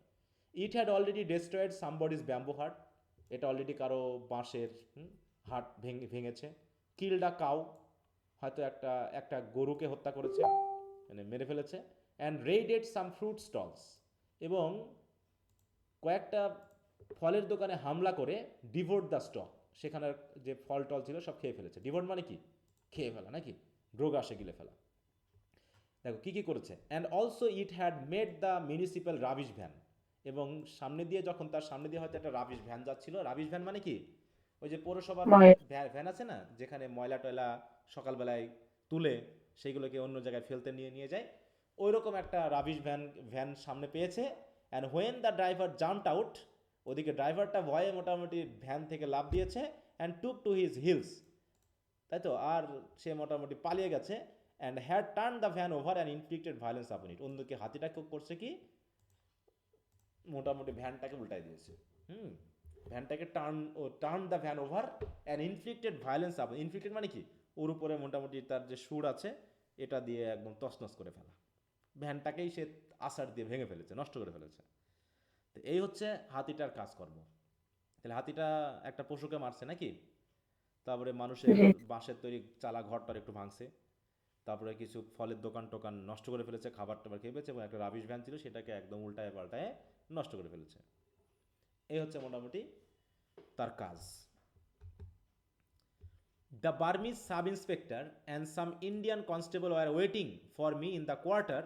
It had already destroyed somebody's bamboo হাট, এটা অলরেডি কারো বাঁশের হাট ভেঙেছে। কিল্ড আ কাউ, হয়তো একটা একটা গরুকে হত্যা করেছে, মানে মেরে ফেলেছে। অ্যান্ড রেইডেড সাম ফ্রুট স্টলস, এবং কয়েকটা ফলের দোকানে হামলা করে ডিভোর্ড দ্য স্টক, সেখানের যে ফল টল ছিল সব খেয়ে ফেলেছে। ডিভোর্ড মানে কি? খেয়ে ফেলা নাকি, ড্রোগাসে গিলে ফেলা। দেখো কী কী করেছে। And also it had made the municipal rubbish van, এবং সামনে দিয়ে যখন তার সামনে দিয়ে হয়তো একটা রাবিশ ভ্যান যাচ্ছিল, রাবিশ ভ্যান মানে কি, ওই যে পৌরসভার ভ্যান আছে না, যেখানে ময়লা টয়লা সকালবেলায় তুলে সেইগুলোকে অন্য জায়গায় ফেলতে নিয়ে নিয়ে যায়, ওই রকম একটা রাবিশ ভ্যান সামনে পেয়েছে। And when the driver jumped out, ওদিকে ড্রাইভারটা ভয়ে মোটামুটি ভ্যান থেকে লাফ দিয়েছে। And took to his hills, তাই তো, আর সে মোটামুটি পালিয়ে গেছে। And had turn the van over and inflicted violence আপন ইট, অন্যদিকে হাতিটা করছে কি, মোটামুটি ভ্যানটাকে উল্টাই দিয়েছে। ভ্যানটাকে turn the van over and inflicted violence upon, inflicted মানে কি, ওর উপরে মোটামুটি তার যে সুর আছে এটা দিয়ে একদম তছনছ করে ফেলা, ভ্যানটাকেই সে আছাড় দিয়ে ভেঙে ফেলেছে, নষ্ট করে ফেলেছে। তো এই হচ্ছে হাতিটার কাজকর্ম। তাহলে হাতিটা একটা পশুকে মারছে নাকি, তারপরে মানুষের জি। বাঁশের তৈরি চালা ঘরটার একটু ভাঙছে, তারপরে কিছু ফলের দোকান টোকান নষ্ট করে ফেলেছে, খাবার টাবার খেয়ে ফেলেছে, এবং একটা রাবিশ ভ্যান ছিল সেটাকে একদম উল্টায় পাল্টায় নষ্ট করে ফেলেছে। এই হচ্ছে মোটামুটি তার কাজ। The Burmese sub inspector and some Indian constable war waiting for me in the quarter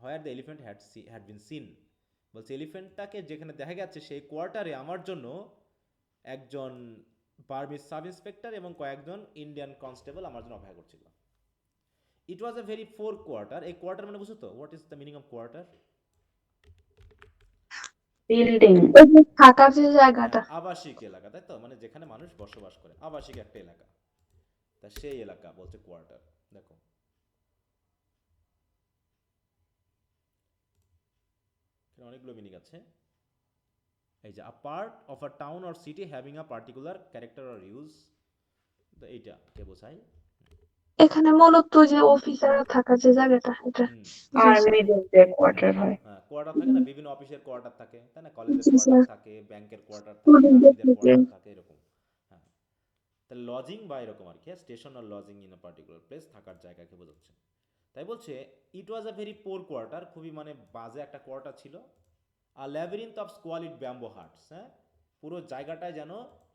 where the elephant had been seen, বলছে এলিফেন্টটাকে যেখানে দেখা গেছে সেই কোয়ার্টারে আমার জন্য একজন বার্মিজ সাব ইন্সপেক্টর এবং কয়েকজন ইন্ডিয়ান কনস্টেবল আমার জন্য অপেক্ষা করছিল। ইট ওয়াজ এ ভেরি ফোর কোয়ার্টার, এই কোয়ার্টার মানে বুঝছো তো, what is the meaning of quarter? Building. ওই যে থাকার যে জায়গাটা। আবাসিক এলাকা, তাই তো, মানে যেখানে মানুষ বসবাস করে, আবাসিক একটা এলাকা, তা সেই এলাকা বলছে কোয়ার্টার। দেখো অনেকগুলো মিনিং আছে। এই যে আ part of a town or city having a particular character or use, এইটা কে বোঝায়? এখানে মূলত যে অফিসার থাকার যে জায়গাটা এটা হুম, আর্মিদের যে কোয়ার্টার হয়। হ্যাঁ, কোয়ার্টার থাকে না, বিভিন্ন অফিসের কোয়ার্টার থাকে, তাই না, কলেজের জি কোয়ার্টার স্যার। থাকে, ব্যাংকের কোয়ার্টার থাকে, আর্মিদের কোয়ার্টার থাকে, এরকম। হ্যাঁ, তাহলে লজিং বা এরকম আর কি, স্টেশন আর lodging in a particular place, থাকার জায়গাকে বোঝাচ্ছে। তাই বলছে ইট was a very poor quarter, খুবই মানে বাজে একটা কোয়ার্টার ছিল। আর ল্যাবিরিন্থ অফ স্কোয়ালিড ব্যাম্বো হার্টস, হ্যাঁ, পুরো জায়গাটায় যেন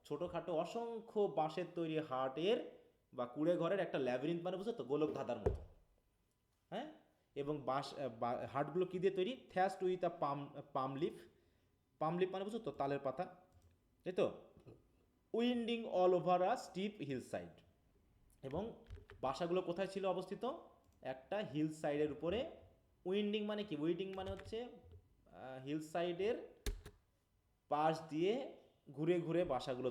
ছোটোখাটো অসংখ্য বাঁশের তৈরি হার্টের বা কুড়ে ঘরের একটা ল্যাবিরিন্থ, মানে বুঝছো তো, গোলক ধাঁধার মতো। হ্যাঁ, এবং হার্টগুলো কী দিয়ে তৈরি? Thatched with a palm leaf, palm leaf মানে বুঝছো তো, তালের পাতা, তাই তো, winding all over a steep hill side, এবং বাসাগুলো কোথায় ছিল অবস্থিত? একটা হিল সাইডের উপরে। উইন্ডিং মানে কি? উইন্ডিং মানে হচ্ছে হিল সাইডের পাশ দিয়ে ঘুরে ঘুরে বাসাগুলো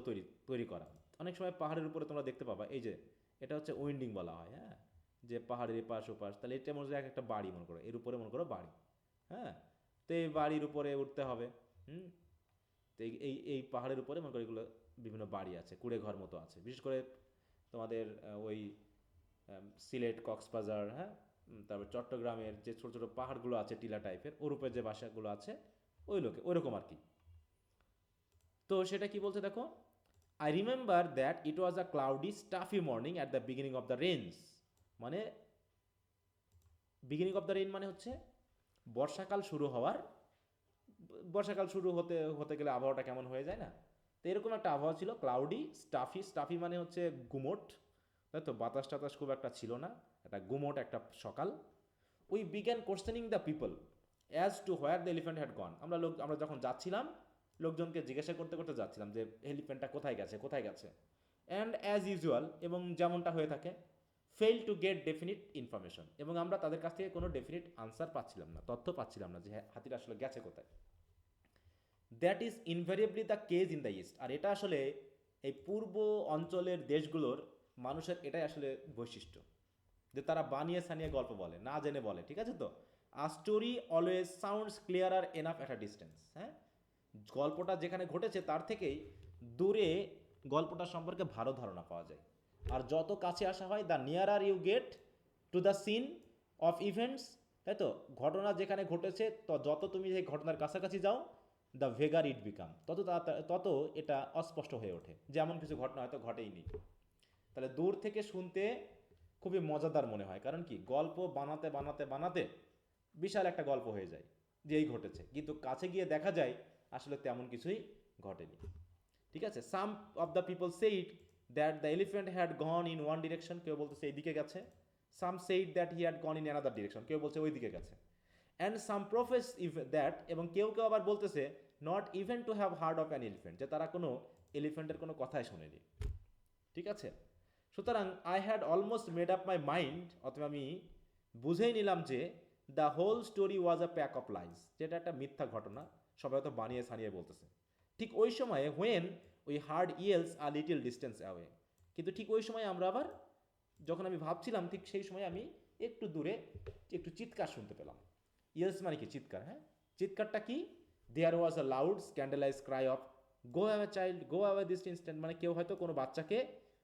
তৈরি করা। অনেক সময় পাহাড়ের উপরে তোমরা দেখতে পাবা, এই যে এটা হচ্ছে উইন্ডিং বলা হয়। হ্যাঁ, যে পাহাড়ের এপাশ ওপাশ, তাহলে এটা মনে হয় একটা বাড়ি, মনে করো এর উপরে মনে করো বাড়ি। হ্যাঁ, তো এই বাড়ির উপরে উঠতে হবে। তো এই এই পাহাড়ের উপরে মনে করো এগুলো বিভিন্ন বাড়ি আছে, কুড়ে ঘর মতো আছে, বিশেষ করে তোমাদের ওই সিলেট, কক্সবাজার, হ্যাঁ, তারপর চট্টগ্রামের যে ছোটো ছোটো পাহাড়গুলো আছে টিলা টাইপের, ওর উপরে যে বাসাগুলো আছে ওই রকম আর কি। তো সেটা কি বলছে দেখো, I remember that it was a cloudy stuffy morning at the beginning of the rains, মানে বিগিনিং অফ দ্য রেইন মানে হচ্ছে বর্ষাকাল শুরু হওয়ার, বর্ষাকাল শুরু হতে হতে গেলে আবহাওয়াটা কেমন হয়ে যায় না, তো এরকম একটা আবহাওয়া ছিল। ক্লাউডি স্টাফি, স্টাফি মানে হচ্ছে গুমোট, তাই তো, বাতাস টাতাস খুব একটা ছিল না, একটা গুমোট একটা সকাল। We began questioning the people as to where the elephant had গন, আমরা যখন যাচ্ছিলাম লোকজনকে জিজ্ঞাসা করতে করতে যাচ্ছিলাম যে এলিফ্যান্টটা কোথায় গেছে কোথায় গেছে। অ্যান্ড অ্যাজ ইউজুয়াল, এবং যেমনটা হয়ে থাকে, fail to get definite information, এবং আমরা তাদের কাছ থেকে কোনো ডেফিনিট আনসার পাচ্ছিলাম না, তথ্য পাচ্ছিলাম না যে হাতিটা আসলে গেছে কোথায়। That is invariably the case in the East, আর এটা আসলে এই পূর্ব অঞ্চলের দেশগুলোর মানুষের এটাই আসলে বৈশিষ্ট্য, যে তারা বানিয়ে সানিয়ে গল্প বলে, না জেনে বলে, ঠিক আছে তো। A story always sounds ক্লিয়ারার enough at a distance, হ্যাঁ, গল্পটা যেখানে ঘটেছে তার থেকেই দূরে গল্পটা সম্পর্কে ভালো ধারণা পাওয়া যায়। আর যত কাছে আসা হয়, the nearer you get to the scene of events, তাই তো, ঘটনা যেখানে ঘটেছে তো যত তুমি সেই ঘটনার কাছাকাছি যাও, দ্য ভেগার ইট বিকাম, তত এটা অস্পষ্ট হয়ে ওঠে, যেমন কিছু ঘটনা হয়তো ঘটেইনি। তাহলে দূর থেকে শুনতে খুবই মজাদার মনে হয়, কারণ কি গল্প বানাতে বানাতে বানাতে বিশাল একটা গল্প হয়ে যায় যে এই ঘটেছে, কিন্তু কাছে গিয়ে দেখা যায় আসলে তেমন কিছুই ঘটেনি। ঠিক আছে, some of the people said that the elephant had gone in one direction, কেউ বলতেছে এইদিকে গেছে, some said that he had gone in another direction, কেউ বলছে ওই দিকে গেছে, অ্যান্ড সাম প্রফেস দ্যাট, এবং কেউ কেউ আবার বলতেছে not even to have heard of an elephant, যে তারা কোনো এলিফ্যান্টের কোনো কথাই শোনেনি। ঠিক আছে, সুতরাং I had almost made up my mind, অথবা আমি বুঝেই নিলাম যে the whole story was a pack of lies, যেটা একটা মিথ্যা ঘটনা, সবাই হয়তো বানিয়ে সানিয়ে বলতেছে। ঠিক ওই সময়ে when we heard else a little distance away, কিন্তু ঠিক ওই সময় আমরা আবার, যখন আমি ভাবছিলাম ঠিক সেই সময় আমি একটু দূরে একটু চিৎকার শুনতে পেলাম। ইয়েলস মানে কি চিৎকার, হ্যাঁ, চিৎকারটা কি, there was a loud scandalized cry of go away child, go away this instant, মানে কেউ হয়তো কোনো বাচ্চাকে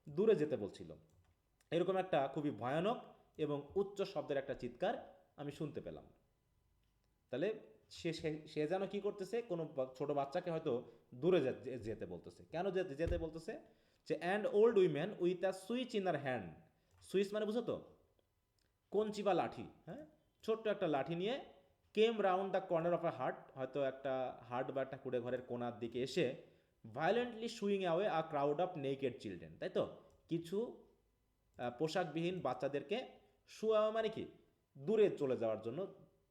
দূরে যেতে বলছিল, এরকম একটা খুবই ভয়ানক এবং উচ্চ শব্দের একটা চিৎকার আমি শুনতে পেলাম। তাহলে সে সে- সে যেন কি করতেছে, কোনো ছোট বাচ্চাকে হয়তো দূরে যেতে বলতেছে। কেন যেতে বলতেছে, যে and old women with a switch in her hand, switch মানে বুঝো তো, কঞ্চি বা লাঠি, হ্যাঁ, ছোট্ট একটা লাঠি নিয়ে কেম round the corner of a heart, হয়তো একটা হার্ট বা একটা কুড়ে ঘরের কোনার দিকে এসে violently swing away a crowd of naked children, তাই তো, কিছু পোশাকবিহীন বাচ্চাদেরকে শুয়া মানে কি দূরে চলে যাওয়ার জন্য,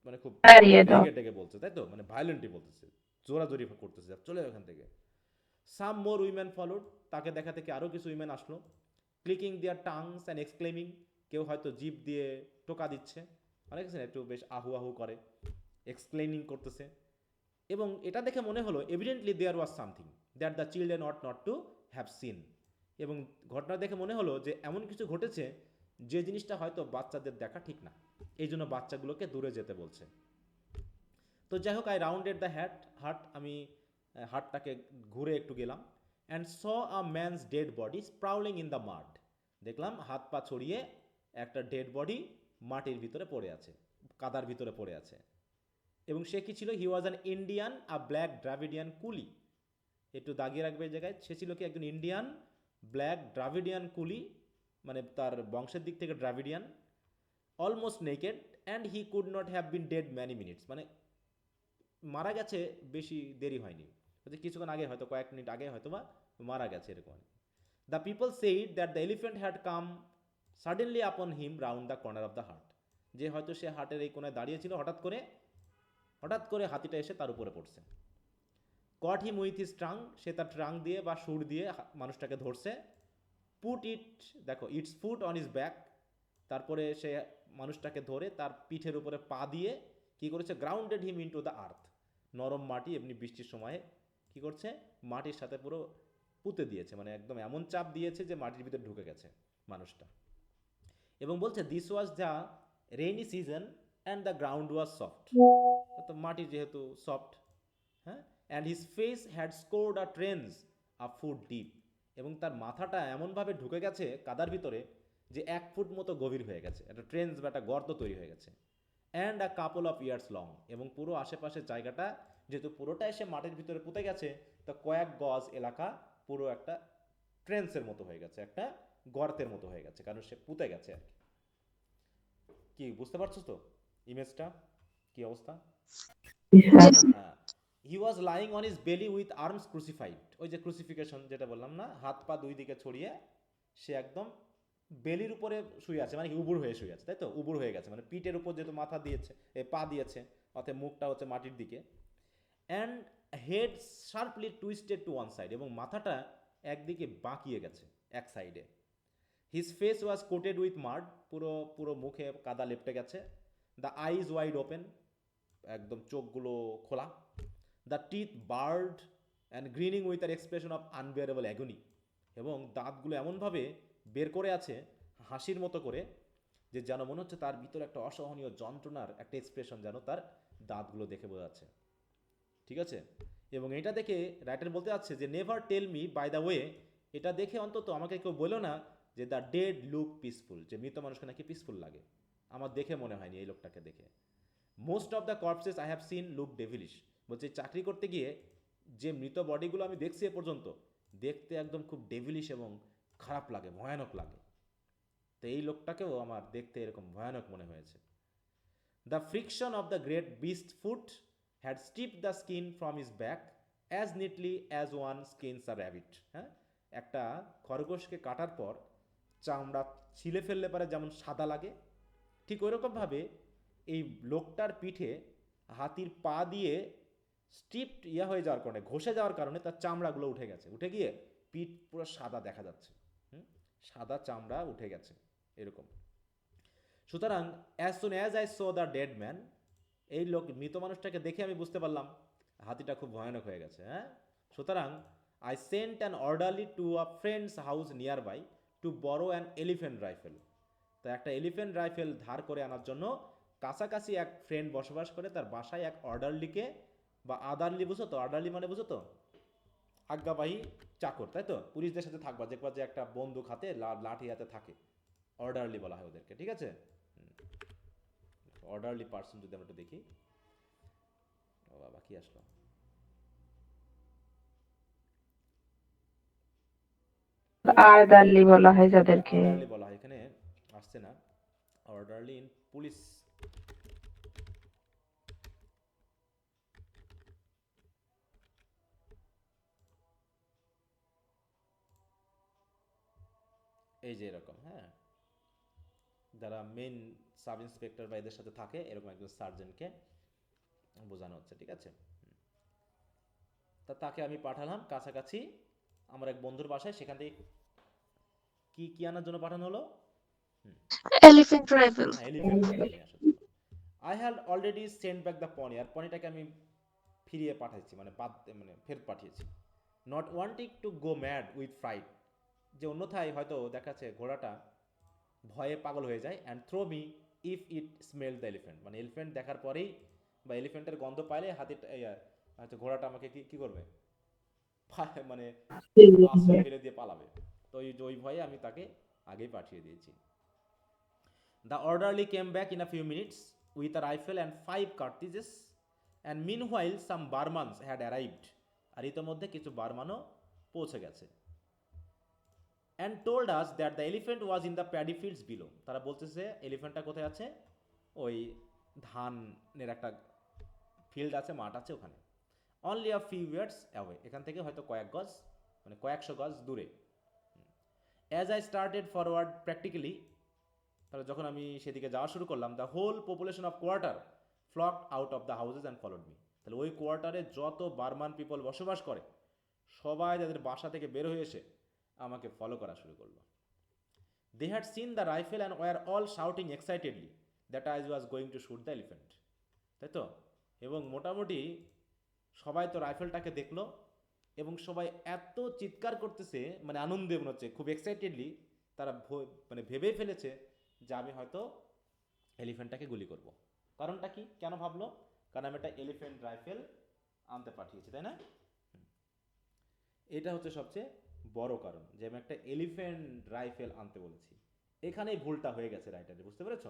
মানে খুব তাড়িয়ে দাও। রেগে টেগে বলছে, তাই তো, মানে ভায়োলেন্টলি বলতেছে, জোরাজোরি করতেছে, চলে ওখান থেকে। সাম মোর উইমেন ফলোড, তাকে দেখা থেকে আরও কিছু উইমেন আসলো, ক্লিকিং দেয়ার টাংস অ্যান্ড এক্সক্লেমিং, কেউ হয়তো জিভ দিয়ে টোকা দিচ্ছে, অনেক কিছু একটু বেশ আহু আহু করে, এক্সপ্লেনিং করতেছে। এবং এটা দেখে মনে হলো evidently there was something that the children ought not to have seen, এবং ঘটনা দেখে মনে হলো যে এমন কিছু ঘটেছে যে জিনিসটা হয়তো বাচ্চাদের দেখা ঠিক না, এই জন্য বাচ্চাগুলোকে দূরে যেতে বলছে। তো যাই হোক, আই রাউন্ডেড দ্য হাট, আমি হাটটাকে ঘুরে একটু গেলাম, and saw a man's dead body sprawling in the mud, দেখলাম হাত পা ছড়িয়ে একটা ডেড বডি মাটির ভিতরে পড়ে আছে, কাদার ভিতরে পড়ে আছে। এবং সে কি ছিল, he was an Indian, a black Dravidian coolie, একটু দাগিয়ে রাখবে এই জায়গায়, সে ছিল কি একজন ইন্ডিয়ান ব্ল্যাক দ্রাভিডিয়ান কুলি, মানে তার বংশের দিক থেকে Dravidian, almost naked, and he could not have been dead many minutes, মানে মারা গেছে বেশি দেরি হয়নি, হয়তো কিছুক্ষণ আগে, হয়তো কয়েক মিনিট আগে হয়তো বা মারা গেছে এরকম। The people said that the elephant had come suddenly upon him round the corner of the hut, যে হয়তো সে হার্টের এই কোনায় দাঁড়িয়েছিল, হঠাৎ করে হাতিটা এসে তার উপরে পড়ছে। কট হিম উইথ হিজ ট্রাং, সে তার ট্রাং দিয়ে বা সুর দিয়ে মানুষটাকে ধরছে। পুট ইট, দেখো, it's foot on is back, তারপরে সে মানুষটাকে ধরে তার পিঠের উপরে পা দিয়ে কি করেছে, grounded him into the earth, নরম মাটি এমনি বৃষ্টির সময়ে কি করছে, মাটির সাথে পুরো পুঁতে দিয়েছে, মানে একদম এমন চাপ দিয়েছে যে মাটির ভিতরে ঢুকে গেছে মানুষটা। এবং বলছে this was the rainy season and the ground was soft, তো মাটি যেহেতু সফট, হ্যাঁ, and his face had scored a trench a foot deep, এবং তার মাথাটা এমনভাবে ঢুকে গেছে কাদার ভিতরে যে 1 ফুট মতো গভীর হয়ে গেছে, একটা ট্রেন্স বা একটা গর্ত তৈরি হয়ে গেছে। And a couple of years long, এবং পুরো আশেপাশের জায়গাটা যেহেতু পুরোটা এসে মাটির ভিতরে পুঁতে গেছে, তো কয়েক গজ এলাকা পুরো একটা ট্রেন্সের মতো হয়ে গেছে, একটা গর্তের মতো হয়ে গেছে, কারণ সে পুঁতে গেছে আর কি। কি বুঝতে পারছো তো ইমেজটা, কি অবস্থা? হ্যাঁ, হি ওয়াজ লাইং অন হিজ বেলি উইথ আর্মস ক্রুসিফাইড, ওই যে ক্রুসিফিকেশন যেটা বললাম না, হাত পা দুই দিকে ছড়িয়ে সে একদম বেলির উপরে শুয়ে আছে, মানে কি উবুর হয়ে শুয়ে আছে, তাই তো, উবুর হয়ে গেছে, মানে পিঠের উপর যেহেতু মাথা দিয়েছে, পা দিয়েছে, অর্থাৎ মুখটা হচ্ছে মাটির দিকে, and head sharply twisted to one side, এবং মাথাটা একদিকে বাঁকিয়ে গেছে এক সাইডে। His face was coated with mud, পুরো পুরো মুখে কাদা লেপটে গেছে। দ্য আইজ ওয়াইড ওপেন, একদম চোখগুলো খোলা। The teeth bared and grinning with an expression of unbearable agony, এবং দাঁতগুলো এমনভাবে বের করে আছে হাসির মতো করে, যে যেন মনে হচ্ছে তার ভিতরে একটা অসহনীয় যন্ত্রণার একটা এক্সপ্রেশন যেন তার দাঁতগুলো দেখে বোঝা যাচ্ছে। ঠিক আছে, এবং এটা দেখে রাইটার বলতে যাচ্ছে যে never tell me by the way, এটা দেখে অন্তত আমাকে কেউ বলো না যে দ্য ডেড লুক পিসফুল, যে মৃত মানুষকে নাকি পিসফুল লাগে। আমার দেখে মনে হয়নি এই লোকটাকে দেখে। Most of the কর্পসেস I have seen look devilish, বলছে চাকরি করতে গিয়ে যে মৃত বডিগুলো আমি দেখছি এ পর্যন্ত, দেখতে একদম খুব ডেভিলিশ এবং খারাপ লাগে, ভয়ানক লাগে। তো এই লোকটাকেও আমার দেখতে এরকম ভয়ানক মনে হয়েছে। The friction of the great beast foot had striped the skin from his back as neatly as one skins a rabbit. হ্যাঁ, একটা খরগোশকে কাটার পর চামড়া ছিলে ফেললে পারে যেমন সাদা লাগে, ঠিক ওইরকমভাবে এই লোকটার পিঠে হাতির পা দিয়ে স্ট্রিপড হয়ে যাওয়ার কারণে, ঘষে যাওয়ার কারণে তার চামড়াগুলো উঠে গেছে, উঠে গিয়ে পিঠ পুরো সাদা দেখা যাচ্ছে। সাদা চামড়া উঠে গেছে এরকম। সুতরাং as soon as I so the dead man, এই লোক মৃত মানুষটাকে দেখে আমি বুঝতে পারলাম হাতিটা খুব ভয়ানক হয়ে গেছে। হ্যাঁ, সুতরাং I sent an orderly to a friend's house nearby to borrow an elephant rifle. তো একটা এলিফ্যান্ট রাইফেল ধার করে আনার জন্য কাছাকাছি এক ফ্রেন্ড বসবাস করে, তার বাসায় এক অর্ডারলিকে, বা আদারলি, বুঝো তো অর্ডারলি মানে, বুঝো তো আজ্ঞাবাহী চাকর, তাই তো, পুলিশদের সাথে থাকবা, দেখবা যে একটা বন্দুক হাতে লাঠি হাতে থাকে, অর্ডারলি বলা হয় ওদেরকে। ঠিক আছে, অর্ডারলি পার্সন যদি আমরা একটু দেখি। ও বাবা, কি আসলো? আর্দারলি বলা হয় যাদেরকে। অর্ডারলি বলা হয়, এখানে আসছে না অর্ডারলি ইন পুলিশ। এই যে এরকম, হ্যাঁ, যারা মেন সাব ইন্সপেক্টর বা এদের সাথে থাকে, এরকম একজন সার্জেন্টকে বোঝানো হচ্ছে। ঠিক আছে, তা তাকে আমি পাঠালাম কাছাকাছি আমার এক বন্ধুর বাসায়, সেখান থেকে কি কি আনার জন্য পাঠানো হলো? Elephant rifle. হ্যাঁ, এলিফ্যান্ট নিয়ে আসার জন্য। I had already send back the pony, আর পনিটাকে আমি ফিরিয়ে পাঠাচ্ছি, মানে মানে ফেরত পাঠিয়েছি। Not wanting to go mad with fright, যে অন্যথায় হয়তো দেখাচ্ছে ঘোড়াটা ভয়ে পাগল হয়ে যায়, and throw me if it smell the elephant, মানে এলিফ্যান্ট দেখার পরেই বা এলিফ্যান্টের গন্ধ পাইলে হাতিটা হয়তো ঘোড়াটা আমাকে কি করবে, মানে আশ্রয় ফেলে দিয়ে পালাবে। তো ওই ভয়ে আমি তাকে আগেই পাঠিয়ে দিয়েছি। The orderly came back in a few minutes with a rifle and 5 cartridges, and meanwhile some Burmans had arrived, আর ইতোমধ্যে কিছু বার্মানও পৌঁছে গেছে। And told us that the elephant was in the paddy fields below, তারা বলতেছে এলিফ্যান্টটা কোথায় আছে, ওই ধানের একটা ফিল্ড আছে, মাঠ আছে ওখানে। Only a few yards away, এখান থেকে হয়তো কয়েক গজ, মানে কয়েকশো গজ দূরে। As I started forward practically, তাহলে যখন আমি সেদিকে যাওয়া শুরু করলাম, the whole population of quarter flocked out of the houses and followed me, তাহলে ওই কোয়ার্টারে যত বার্মান পিপল বসবাস করে সবাই তাদের বাসা থেকে বের হয়ে এসে আমাকে ফলো করা শুরু করলো। They had seen the rifle and were all shouting excitedly that I was going to shoot the elephant, তাই তো, এবং মোটামুটি সবাই তো রাইফেলটাকে দেখলো এবং সবাই এত চিৎকার করতেছে, মানে আনন্দে মনে হচ্ছে, খুব এক্সাইটেডলি তারা মানে ভেবেই ফেলেছে যে আমি হয়তো এলিফ্যান্টটাকে গুলি করব। কারণটা কি, কেন ভাবলো? কারণ আমি একটা এলিফ্যান্ট রাইফেল আনতে পাঠিয়েছি, তাই না? এটা হচ্ছে সবচেয়ে বড় কারণ, যে আমি একটা এলিফ্যান্ট রাইফেল আনতে বলেছি। এখানেই ভুলটা হয়ে গেছে রাইটারে, বুঝতে পেরেছ?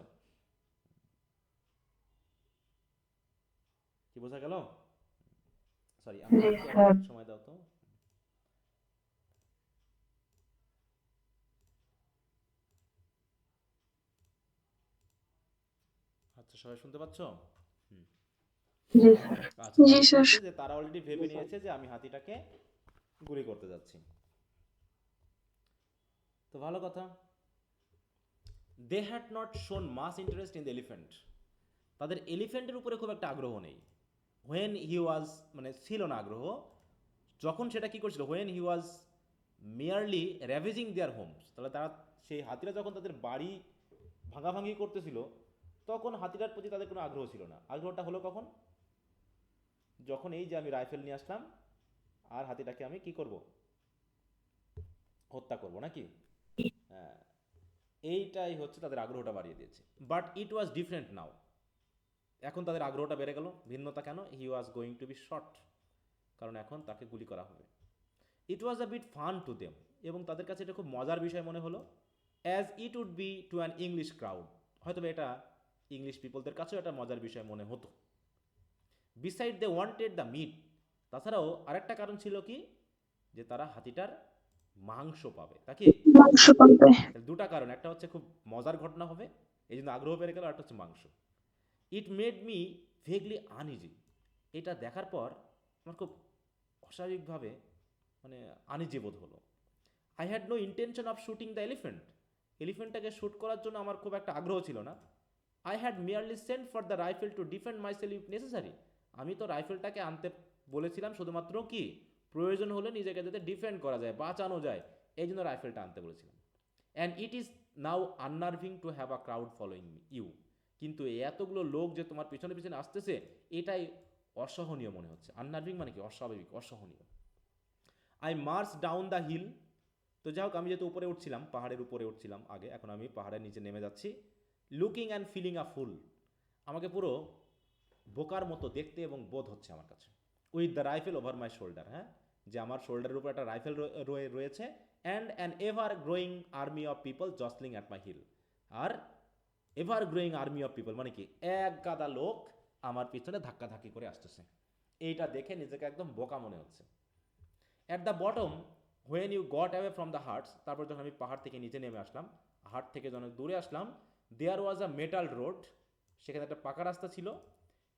কি বোঝা গেল? সরি, জি স্যার। সময় দাও তো। আচ্ছা, সবাই শুনতে পাচ্ছ? জি স্যার। আচ্ছা, জি তাহলে কি স্যার। হচ্ছে যে তারা অলরেডি ভেবে নিয়েছে যে আমি হাতিটাকে গুলি করতে যাচ্ছি। তো ভালো কথা। দে হ্যাড নট শোন মাস ইন্টারেস্ট ইন দ্য এলিফ্যান্ট, তাদের এলিফ্যান্টের উপরে খুব একটা আগ্রহ নেই। হোয়েন হি ওয়াজ, মানে ছিল না আগ্রহ, যখন সেটা কি করছিল, when he was merely ravaging their homes, তাহলে তারা সেই হাতিরা যখন তাদের বাড়ি ভাঙাভাঙি করতেছিল, তখন হাতিটার প্রতি তাদের কোনো আগ্রহ ছিল না। আগ্রহটা হলো কখন? যখন এই যে আমি রাইফেল নিয়ে আসলাম আর হাতিটাকে আমি কি করব, হত্যা করব নাকি? এইটাই হচ্ছে তাদের আগ্রহটা বাড়িয়ে দিয়েছে। বাট ইট ওয়াজ ডিফারেন্ট নাও, এখন তাদের আগ্রহটা বেড়ে গেল। ভিন্নতা কেন? He was going to be shot, কারণ এখন তাকে গুলি করা হবে। It was a bit fun to them, এবং তাদের কাছে এটা খুব মজার বিষয় মনে হলো। As it would be to an English crowd, হয়তো এটা ইংলিশ পিপলদের কাছেও একটা মজার বিষয় মনে হতো। Beside they wanted the meat, তাছাড়াও আরেকটা কারণ ছিল কি, যে তারা হাতিটার মাংস পাবে। তাকে মাংস পাবে। দুটা কারণ, একটা হচ্ছে খুব মজার ঘটনা হবে এই জন্য আগ্রহ বেড়ে গেল, আর একটা হচ্ছে মাংস। ইট মেড মি ভেগলি আনইজি, এটা দেখার পর আমার খুব অস্বাভাবিকভাবে মানে আনইজি বোধ হলো। I had no intention of shooting the elephant, এলিফেন্টটাকে শ্যুট করার জন্য আমার খুব একটা আগ্রহ ছিল না। I had merely sent for the rifle to defend myself if necessary, আমি তো রাইফেলটাকে আনতে বলেছিলাম শুধুমাত্র কি প্রয়োজন হলে নিজেকে যাতে ডিফেন্ড করা যায়, বাঁচানো যায়, এই জন্য রাইফেলটা আনতে বলেছিলাম। And it is now unnerving to have a crowd following you, কিন্তু এতগুলো লোক যে তোমার পিছনে পিছনে আসতেছে এটাই অসহনীয় মনে হচ্ছে। আননার্ভিং মানে কি? অস্বাভাবিক, অসহনীয়। I march down the hill, তো যাই হোক আমি যেহেতু উপরে উঠছিলাম, পাহাড়ের উপরে উঠছিলাম আগে, এখন আমি পাহাড়ের নিচে নেমে যাচ্ছি। লুকিং অ্যান্ড ফিলিং আ ফুল, আমাকে পুরো বোকার মতো দেখতে এবং বোধ হচ্ছে আমার কাছে। With the rifle over my shoulder, হ্যাঁ, যে আমার শোল্ডারের উপর একটা রাইফেল রয়েছে। And an ever growing army of people jostling at my heel, আর ever growing army of people মানে কি, এক গাদা লোক আমার পিছনে ধাক্কাধাক্কি করে আসতেছে। এইটা দেখে নিজেকে একদম বোকা মনে হচ্ছে। At the bottom when you got away from the huts, তারপর যখন আমি পাহাড় থেকে নিচে নেমে আসলাম, হাট থেকে যখন দূরে আসলাম, দেয়ার ওয়াজ আ মেটাল রোড, সেখানে একটা পাকা রাস্তা ছিল।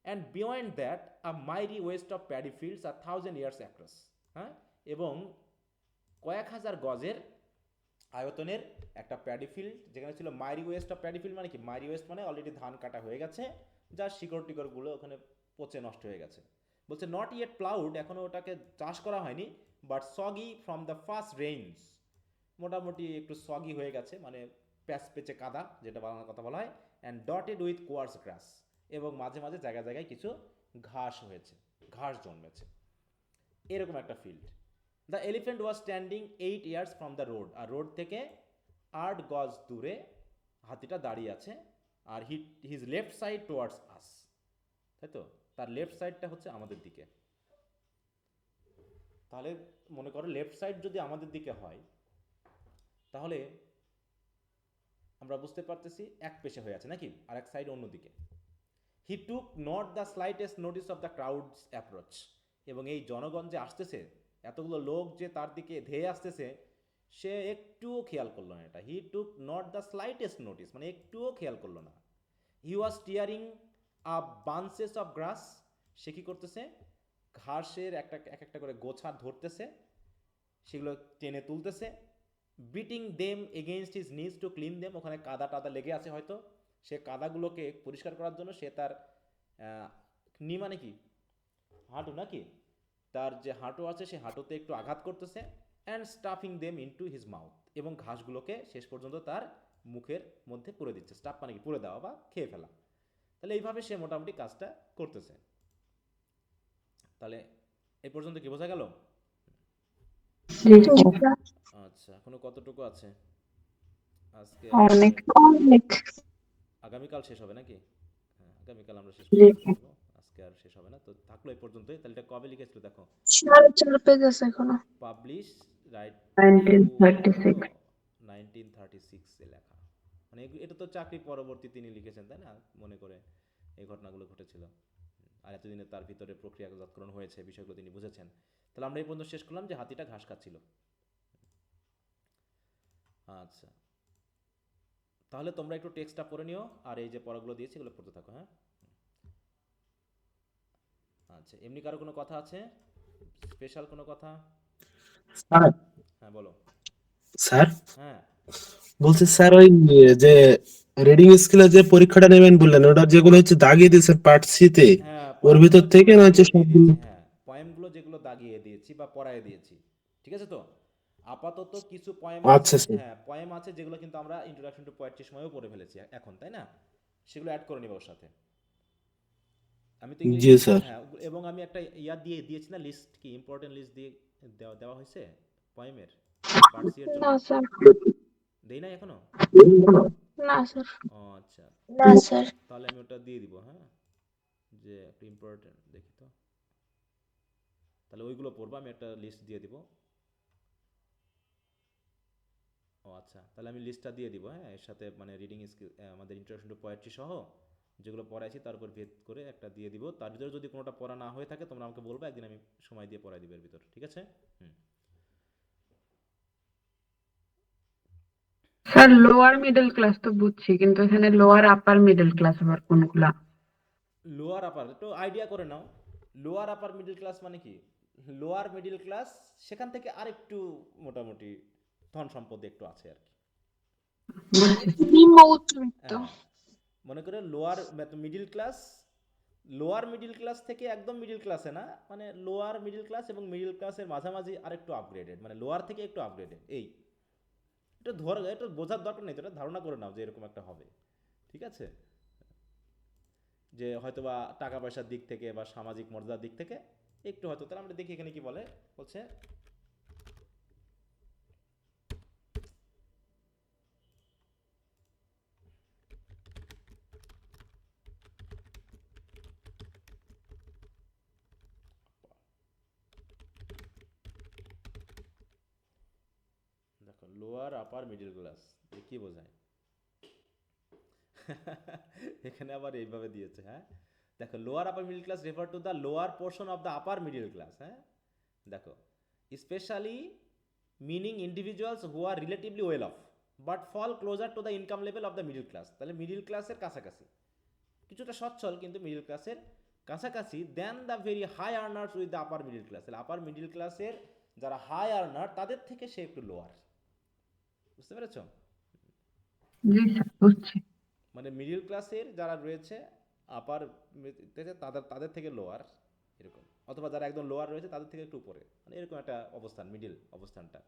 অ্যান্ড বিয়ন্ড দ্যাট আ মাইরি West of paddy fields are 1000 years across, হ্যাঁ, এবং কয়েক হাজার গজের আয়তনের একটা প্যাডি ফিল্ড, যেখানে ছিল মাইরি ওয়েস্ট অফ প্যাডি ফিল্ড মানে কি, মাইরি ওয়েস্ট মানে অলরেডি ধান কাটা হয়ে গেছে, যার শিকড় টিকড়গুলো ওখানে পচে নষ্ট হয়ে গেছে। বলছে নট ইয়েট প্লাউড, এখনও ওটাকে চাষ করা হয়নি, but soggy from the first rains, মোটামুটি একটু সগি হয়ে গেছে, মানে প্যাচ পেচে কাদা যেটা বাংলা কথা বলা হয়। অ্যান্ড ডটেড উইথ কোয়ার্স গ্রাস, এবং মাঝে মাঝে জায়গায় জায়গায় কিছু ঘাস হয়েছে, ঘাস জন্মেছে, এরকম একটা field. The elephant was standing 8 yards from the road, আর রোড থেকে 8 গজ দূরে হাতিটা দাঁড়িয়ে আছে। আর his left side towards us, তাই তো, তার লেফট সাইডটা হচ্ছে আমাদের দিকে। তাহলে মনে করো লেফট সাইড যদি আমাদের দিকে হয়, তাহলে আমরা বুঝতে পারতেছি এক পেশে হয়ে আছে নাকি, আর এক সাইড অন্যদিকে। He took not the slightest notice of the crowd's approach, এবং এই জনগণ যে আসতেছে, এতগুলো লোক যে তার দিকে ধেয়ে আসতেছে, সে একটুও খেয়াল করলো না এটা। হি took not the slightest notice মানে একটুও খেয়াল করলো না। হি ওয়াজ টিয়ারিং আ বান্সেস অফ গ্রাস, সে কী করতেছে, ঘাসের এক একটা করে গোছা ধরতেছে, সেগুলো টেনে তুলতেছে। বিটিং দেম এগেনস্ট হিজ নিজ টু ক্লিন দেম, ওখানে কাদা টাদা লেগে আছে হয়তো, সে কাদাগুলোকে পরিষ্কার করার জন্য সে তার নি মানে কি, হাঁটু নাকি, তার যে হাঁটু আছে সে হাঁটুতে একটু আঘাত করতেছে। And stuffing them into his mouth, এবং ঘাসগুলোকে শেষ পর্যন্ত তার মুখের মধ্যে পুরে দিচ্ছে। স্টাফ মানে কি, পুরে দেওয়া বা খেয়ে ফেলা। তাহলে এইভাবে সে মোটামুটি কাজটা করতেছে। তাহলে এই পর্যন্ত কি বোঝা গেল? আচ্ছা, এখনো কতটুকু আছে? আজকে অনেক। অনেক। আগামীকাল শেষ হবে নাকি? হ্যাঁ, আগামীকাল আমরা শেষ করতে পারবো, আজকে আর শেষ হবে না। তো থাকলো এই পর্যন্তই। তাহলে এটা কবে লিখেছিল দেখো, 4.5 পেজ আছে এখনো। পাবলিশ রাইট 1936 1936 এ লেখা, মানে এটা তো চাকরি পরবর্তী তিনি লিখেছেন তাই না, মনে করে এই ঘটনাগুলো ঘটেছিল, আর এতদিনে তার ভিতরে প্রক্রিয়াজাতকরণ হয়েছে, বিষয়গুলো তিনি বুঝেছেন। তাহলে আমরা এই পর্যন্ত শেষ করলাম যে হাতিটা ঘাস খাচ্ছিল। আচ্ছা, তাহলে তোমরা একটু টেক্সটটা পড়ে নিও, আর এই যে পড়াগুলো দিয়েছি এগুলো পড়তে থাকো, হ্যাঁ। আচ্ছা, এমনি কারো কোনো কথা আছে, স্পেশাল কোনো কথা? স্যার হ্যাঁ বলো। স্যার হ্যাঁ বলছি স্যার, ওই যে রিডিং স্কিলে যে পরীক্ষাটা নেবেন বললেন, ওটা যেগুলো হচ্ছে দাগিয়ে দিয়েছেন পার্ট সিতে, হ্যাঁ, ওর ভিতর পয়েমগুলো থেকে যেগুলো না হচ্ছে দাগিয়ে সবগুলো? দিয়েছি, হ্যাঁ পয়েমগুলো যেগুলো দাগিয়ে দিয়েছি বা পড়ায় দিয়েছি, ঠিক আছে তো। আপাতত কিছু পয়েম আছে, আচ্ছা স্যার। হ্যাঁ পয়েম আছে যেগুলো কিন্তু আমরা ইন্ট্রোডাকশন টু পোয়েট্রির সময়ও পড়ে ফেলেছি এখন, তাই না, সেগুলো অ্যাড করে নিব ওর সাথে। আমি তো জি ইংলিশ, স্যার। হ্যাঁ, এবং আমি একটা দিয়েছি না লিস্ট, কি ইম্পর্টেন্ট লিস্ট দিয়ে দেওয়া হয়েছে পয়েমের পার্ট সি এর জন্য, না স্যার। দেই নাই এখনো? না স্যার। ও আচ্ছা, না স্যার। তাহলে আমি ওটা দিয়ে দিব, হ্যাঁ। যে একটা ইম্পর্টেন্ট দেখি তো, তাহলে ওইগুলো পড়বো, আমি একটা লিস্ট দিয়ে দিব। ও আচ্ছা, তাহলে আমি লিস্টটা দিয়ে দিব, হ্যাঁ, এর সাথে মানে রিডিং স্কিল, আমাদের ইন্ট্রোডাকশন টু পোয়েট্রি সহ যেগুলো পড়াইছি তার উপর ভেদ করে একটা দিয়ে দিব। তার ভিতরে যদি কোনোটা পড়া না হয়ে থাকে তোমরা আমাকে বলবে, একদিন আমি সময় দিয়ে পড়াই দিব এর ভিতর, ঠিক আছে? হুম। স্যার লোয়ার মিডল ক্লাস তো বুঝছি, কিন্তু এখানে লোয়ার আপার মিডল ক্লাস আবার কোনগুলা? লোয়ার আপার একটু আইডিয়া করে নাও, লোয়ার আপার মিডল ক্লাস মানে কি? লোয়ার মিডল ক্লাস সেখান থেকে আরেকটু মোটামুটি ধন সম্পদ একটু আছে আর কি। বুঝছি। নিম্ন উচ্চবিত্ত। হ্যাঁ, মনে করে lower middle class, lower middle class থেকে একদম মিডল ক্লাসে না, মানে লোয়ার মিডল ক্লাস এবং মিডল ক্লাসের মাঝামাঝি আরেকটু আপগ্রেডেড, মানে লোয়ার থেকে একটু আপগ্রেডেড। এই এটা ধর, এটা বোঝার দরকার নেই, তো এটা ধারণা করে নাও যে এরকম একটা হবে, ঠিক আছে? যে হয়তোবা টাকা পয়সার দিক থেকে বা সামাজিক মর্যাদার দিক থেকে একটু হয়তো। তাহলে আমরা দেখি এখানে কি বলে, বলছে দেখো লোয়ার আপার মিডল ক্লাস কি বোঝায়। এখানে আবার এইভাবে দিয়েছে, হ্যাঁ, দেখো lower upper middle class refer to the lower portion of the upper middle class, হ্যাঁ, দেখো specially meaning individuals who are relatively well off but fall closer to the income level of the middle class. তাহলে মিডল ক্লাসের কাছাকাছি, কিছুটা সচ্ছল কিন্তু মিডল ক্লাসের কাছাকাছি, then the very high earners with the upper middle class. তাহলে আপার মিডল ক্লাসের যারা হাই আর্নার তাদের থেকে সে একটু লোয়ার, বুঝতে পেরেছো? জি স্যার, বুঝছি। মানে মিডল ক্লাসের যারা রয়েছে আপার তাদের তাদের থেকে লোয়ার এরকম, অথবা যারা একদম লোয়ার রয়েছে তাদের থেকে একটু উপরে, মানে এরকম একটা অবস্থান, মিডল অবস্থানটা।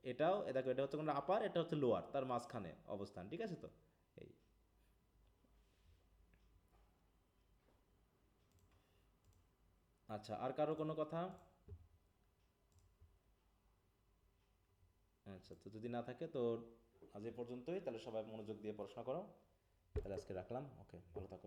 এটাও দেখো, এটা হচ্ছে কোনো আপার, এটা হচ্ছে লোয়ার, তার মাঝখানে অবস্থান, ঠিক আছে তো? এই আচ্ছা, আর কারো কোনো কথা? আচ্ছা, তো যদি না থাকে তো আজ এ পর্যন্তই। তাহলে সবাই মনোযোগ দিয়ে পড়াশোনা করো। তাহলে আজকে রাখলাম, ওকে, ভালো থাকো।